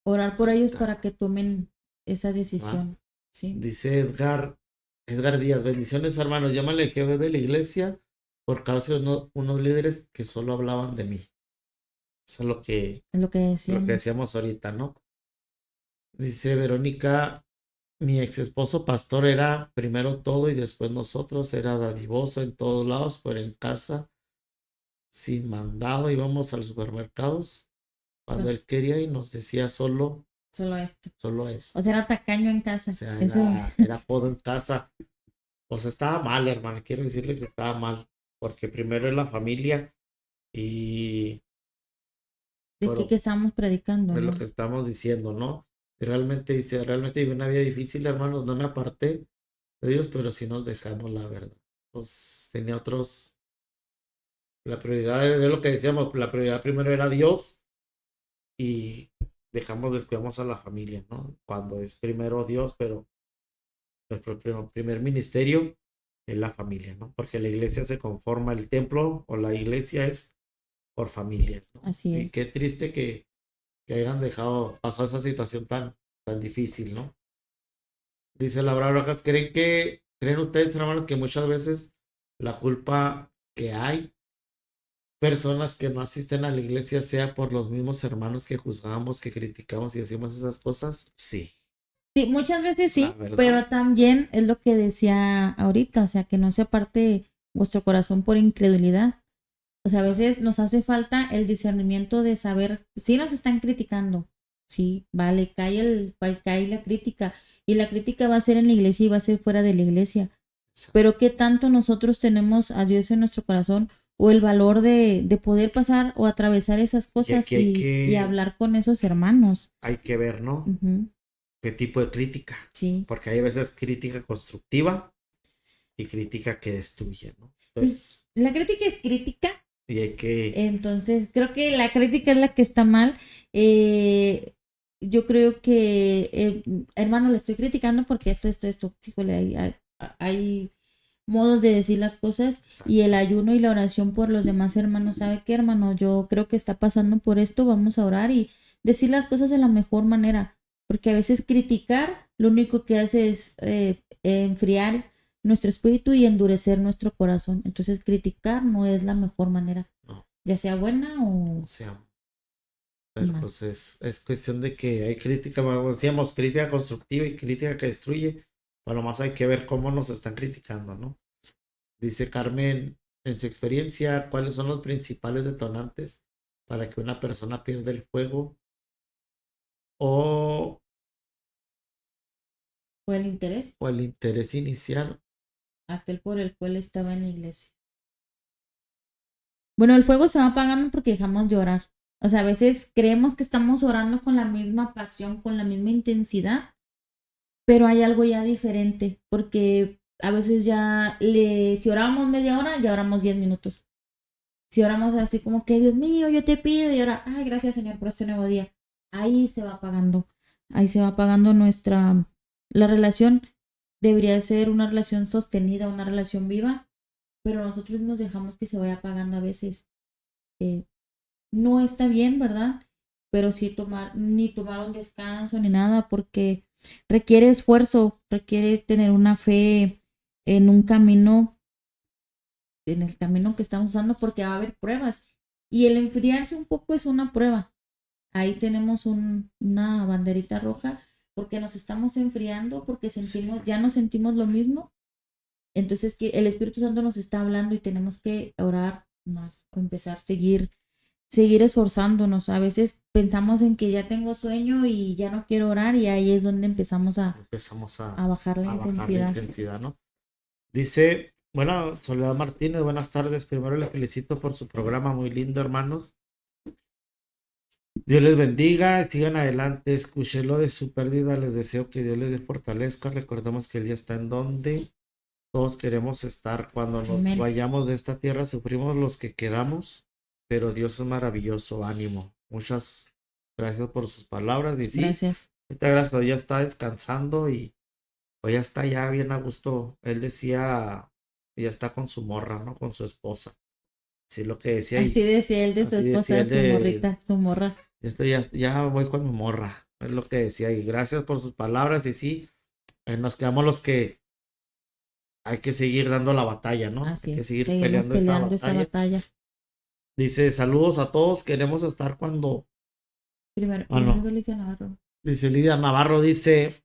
orar por ellos Está. para que tomen esa Ah, decisión, ¿sí? Dice Edgar Díaz, bendiciones hermanos, yo me alejé de la iglesia por causa de unos líderes que solo hablaban de mí. Eso es Es lo que lo que decíamos. decíamos ahorita, ¿no? Dice Verónica, mi ex esposo pastor era primero todo y después nosotros, era dadivoso en todos lados, pero en casa, sin mandado, íbamos a los supermercados cuando él quería y nos decía Solo esto. solo O esto. sea, era tacaño en casa. O sea, Eso, era todo en casa. O sea, estaba mal, hermano. Quiero decirle que estaba mal. Porque primero es la familia y de bueno, que estábamos predicando, es lo ¿no? que estamos diciendo, ¿no? Y realmente dice, realmente viví una vida difícil, hermanos. No me aparté de Dios, pero sí nos dejamos la verdad. Pues tenía otros. La prioridad es lo que decíamos. La prioridad primero era Dios y descuidamos a la familia, ¿no? Cuando es primero Dios, pero nuestro primer ministerio es la familia, ¿no? Porque la iglesia se conforma, el templo o la iglesia es por familias, ¿no? Así Y es. qué triste que hayan dejado pasar esa situación tan difícil, ¿no? Dice Laura Rojas, creen ustedes, hermanos, que muchas veces la culpa que hay personas que no asisten a la iglesia sea por los mismos hermanos que juzgamos, que criticamos y decimos esas cosas? Sí, Sí, muchas veces la sí, verdad. pero también es lo que decía ahorita, o sea, que no se aparte vuestro corazón por incredulidad. O sea, a veces nos hace falta el discernimiento de saber si nos están criticando. Sí, vale, cae la crítica. Y la crítica va a ser en la iglesia y va a ser fuera de la iglesia. Pero qué tanto nosotros tenemos a Dios en nuestro corazón o el valor de poder pasar o atravesar esas Y cosas aquí y hablar con esos hermanos. hay que ver, ¿no? Ujú, ¿Qué tipo de crítica? sí. Porque hay veces crítica constructiva y crítica que destruye, ¿no? Pues Entonces, la crítica es crítica. y hay que, Entonces, creo que la crítica es la que está mal. Yo creo que, hermano, le estoy criticando porque esto. Híjole, hay modos de decir las cosas y el ayuno y la oración por los demás hermanos. ¿Sabe qué, hermano? Yo creo que está pasando por esto. Vamos a orar y decir las cosas de la mejor manera. Porque a veces criticar lo único que hace es enfriar nuestro espíritu y endurecer nuestro corazón. Entonces, criticar no es la mejor manera, no, ya sea buena o o sea, pero mal. pues es cuestión de que hay crítica, como decíamos, crítica constructiva y crítica que destruye, pero más hay que ver cómo nos están criticando, ¿no? Dice Carmen, en su experiencia, ¿cuáles son los principales detonantes para que una persona pierda el fuego o, Fue el interés, o el interés inicial? aquel por el cual estaba en la iglesia. Bueno, el fuego se va apagando porque dejamos de orar. O sea, a veces creemos que estamos orando con la misma pasión, con la misma intensidad, pero hay algo ya diferente, porque a veces si orábamos media hora, ya oramos 10 minutos. Si oramos así como que, Dios mío, yo te pido, y ahora, ay, gracias Señor por este nuevo día. Ahí se va apagando, la relación debería ser una relación sostenida, una relación viva, pero nosotros nos dejamos que se vaya apagando a veces. No está bien, ¿verdad? Pero sí ni tomar un descanso ni nada, porque requiere esfuerzo, requiere tener una fe en un camino, en el camino que estamos usando, porque va a haber pruebas. Y el enfriarse un poco es una prueba. Ahí tenemos una banderita roja, porque nos estamos enfriando, porque ya no sentimos lo mismo. Entonces, que el Espíritu Santo nos está hablando y tenemos que orar más o empezar a seguir esforzándonos. A veces pensamos en que ya tengo sueño y ya no quiero orar y ahí es donde empezamos a bajar la intensidad, ¿no? Dice, bueno, Soledad Martínez, buenas tardes. Primero le felicito por su programa, muy lindo, hermanos. Dios les bendiga, sigan adelante, escuché lo de su pérdida, les deseo que Dios les fortalezca. Recordemos que el día está en donde todos queremos estar. Cuando nos vayamos de esta tierra, sufrimos los que quedamos, pero Dios es maravilloso, ánimo. Muchas gracias por sus palabras. Y sí, Gracias. ahorita gracias a Dios ya está descansando y pues ya está ya bien a gusto. Él decía, ya está con su morra, ¿no? Con su esposa. Sí, lo que decía. Así decía él de su así esposa, decía su él de- morrita, su morra. ya voy con mi morra. Es lo que decía. Y gracias por sus palabras. Y sí, nos quedamos los que hay que seguir dando la batalla, ¿no? Así Hay que es. seguir Seguimos peleando esa batalla. Dice, saludos a todos. Queremos estar cuando. Primero, Ah, no. Lidia Navarro. Dice Lidia Navarro, dice,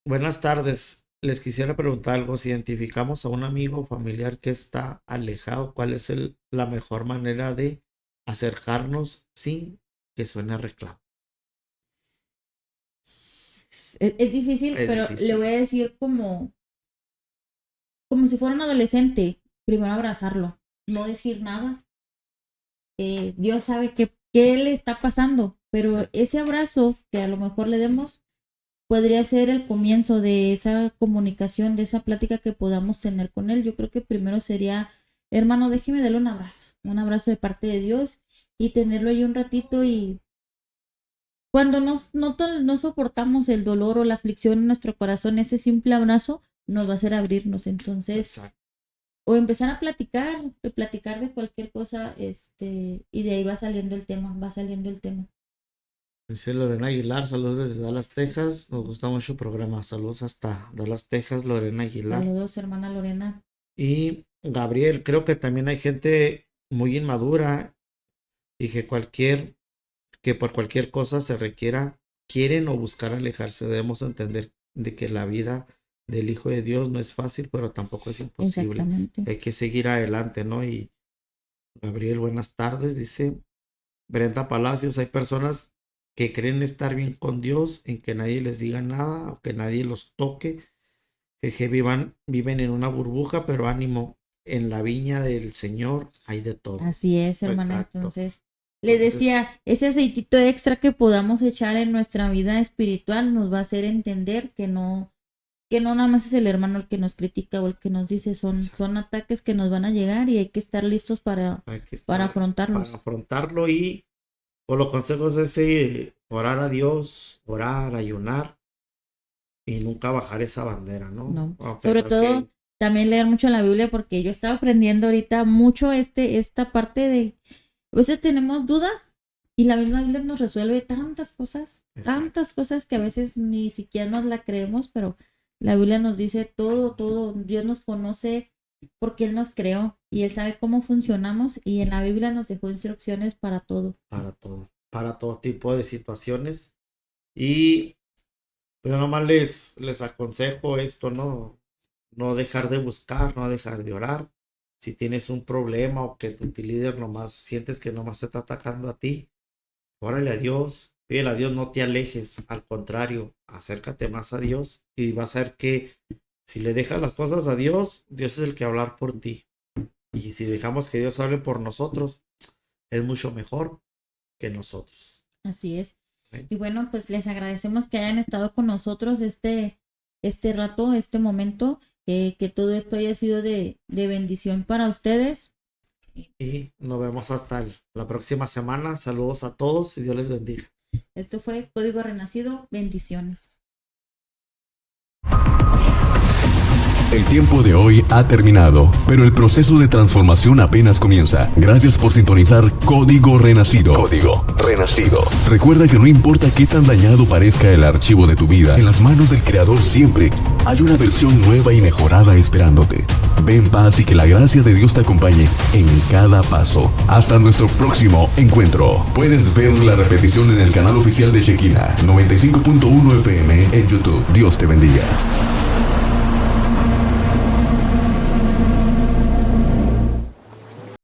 buenas tardes. Les quisiera preguntar algo. Si identificamos a un amigo o familiar que está alejado, ¿cuál es la mejor manera de acercarnos sin que suene reclamo? Es difícil, Es pero difícil. le voy a decir como si fuera un adolescente. Primero abrazarlo, no decir nada. Dios sabe qué le está pasando, pero Sí. ese abrazo que a lo mejor le demos podría ser el comienzo de esa comunicación, de esa plática que podamos tener con él. Yo creo que primero sería, hermano, déjeme darle un abrazo de parte de Dios y tenerlo ahí un ratito. Y cuando no soportamos el dolor o la aflicción en nuestro corazón, ese simple abrazo nos va a hacer abrirnos. Entonces, Exacto. o empezar a platicar de cualquier cosa, y de ahí va saliendo el tema. Dice Lorena Aguilar, saludos desde Dallas, Texas. Nos gusta mucho el programa. Saludos hasta Dallas, Texas, Lorena Aguilar. Saludos, hermana Lorena. Y Gabriel, creo que también hay gente muy inmadura y que por cualquier cosa se requiera, quieren o buscar alejarse. Debemos entender de que la vida del Hijo de Dios no es fácil, pero tampoco es imposible. Exactamente. Hay que seguir adelante, ¿no? Y Gabriel, buenas tardes, dice Brenda Palacios, hay personas que creen estar bien con Dios, en que nadie les diga nada o que nadie los toque. Jeje, viven en una burbuja, pero ánimo, en la viña del Señor hay de todo. Así es, hermana. Exacto. Entonces, les decía, ese aceitito extra que podamos echar en nuestra vida espiritual nos va a hacer entender que no nada más es el hermano el que nos critica o el que nos dice, son ataques que nos van a llegar y hay que estar listos para afrontarlos. Para afrontarlo. Y por los consejos de orar a Dios, orar, ayunar y nunca bajar esa bandera, ¿no? No. A pesar Sobre todo, también leer mucho la Biblia, porque yo estaba aprendiendo ahorita mucho esta parte de, a veces tenemos dudas y la misma Biblia nos resuelve tantas cosas que a veces ni siquiera nos la creemos, pero la Biblia nos dice todo. Dios nos conoce porque Él nos creó y Él sabe cómo funcionamos, y en la Biblia nos dejó instrucciones para todo. Para todo tipo de situaciones. Y yo nomás les aconsejo esto, no dejar de buscar, no dejar de orar. Si tienes un problema o que tu líder nomás sientes que nomás se está atacando a ti, órale a Dios, pídele a Dios, no te alejes, al contrario, acércate más a Dios y vas a ver que si le dejas las cosas a Dios, Dios es el que va a hablar por ti. Y si dejamos que Dios hable por nosotros, es mucho mejor que nosotros. Así es. ¿Sí? Y bueno, pues les agradecemos que hayan estado con nosotros este rato, este momento, que todo esto haya sido de bendición para ustedes. Y nos vemos hasta la próxima semana. Saludos a todos y Dios les bendiga. Esto fue Código Renacido. Bendiciones. El tiempo de hoy ha terminado, pero el proceso de transformación apenas comienza. Gracias por sintonizar Código Renacido. Código Renacido. Recuerda que no importa qué tan dañado parezca el archivo de tu vida, en las manos del Creador siempre hay una versión nueva y mejorada esperándote. Ve en paz y que la gracia de Dios te acompañe en cada paso. Hasta nuestro próximo encuentro. Puedes ver la repetición en el canal oficial de Shekinah 95.1 FM en YouTube. Dios te bendiga.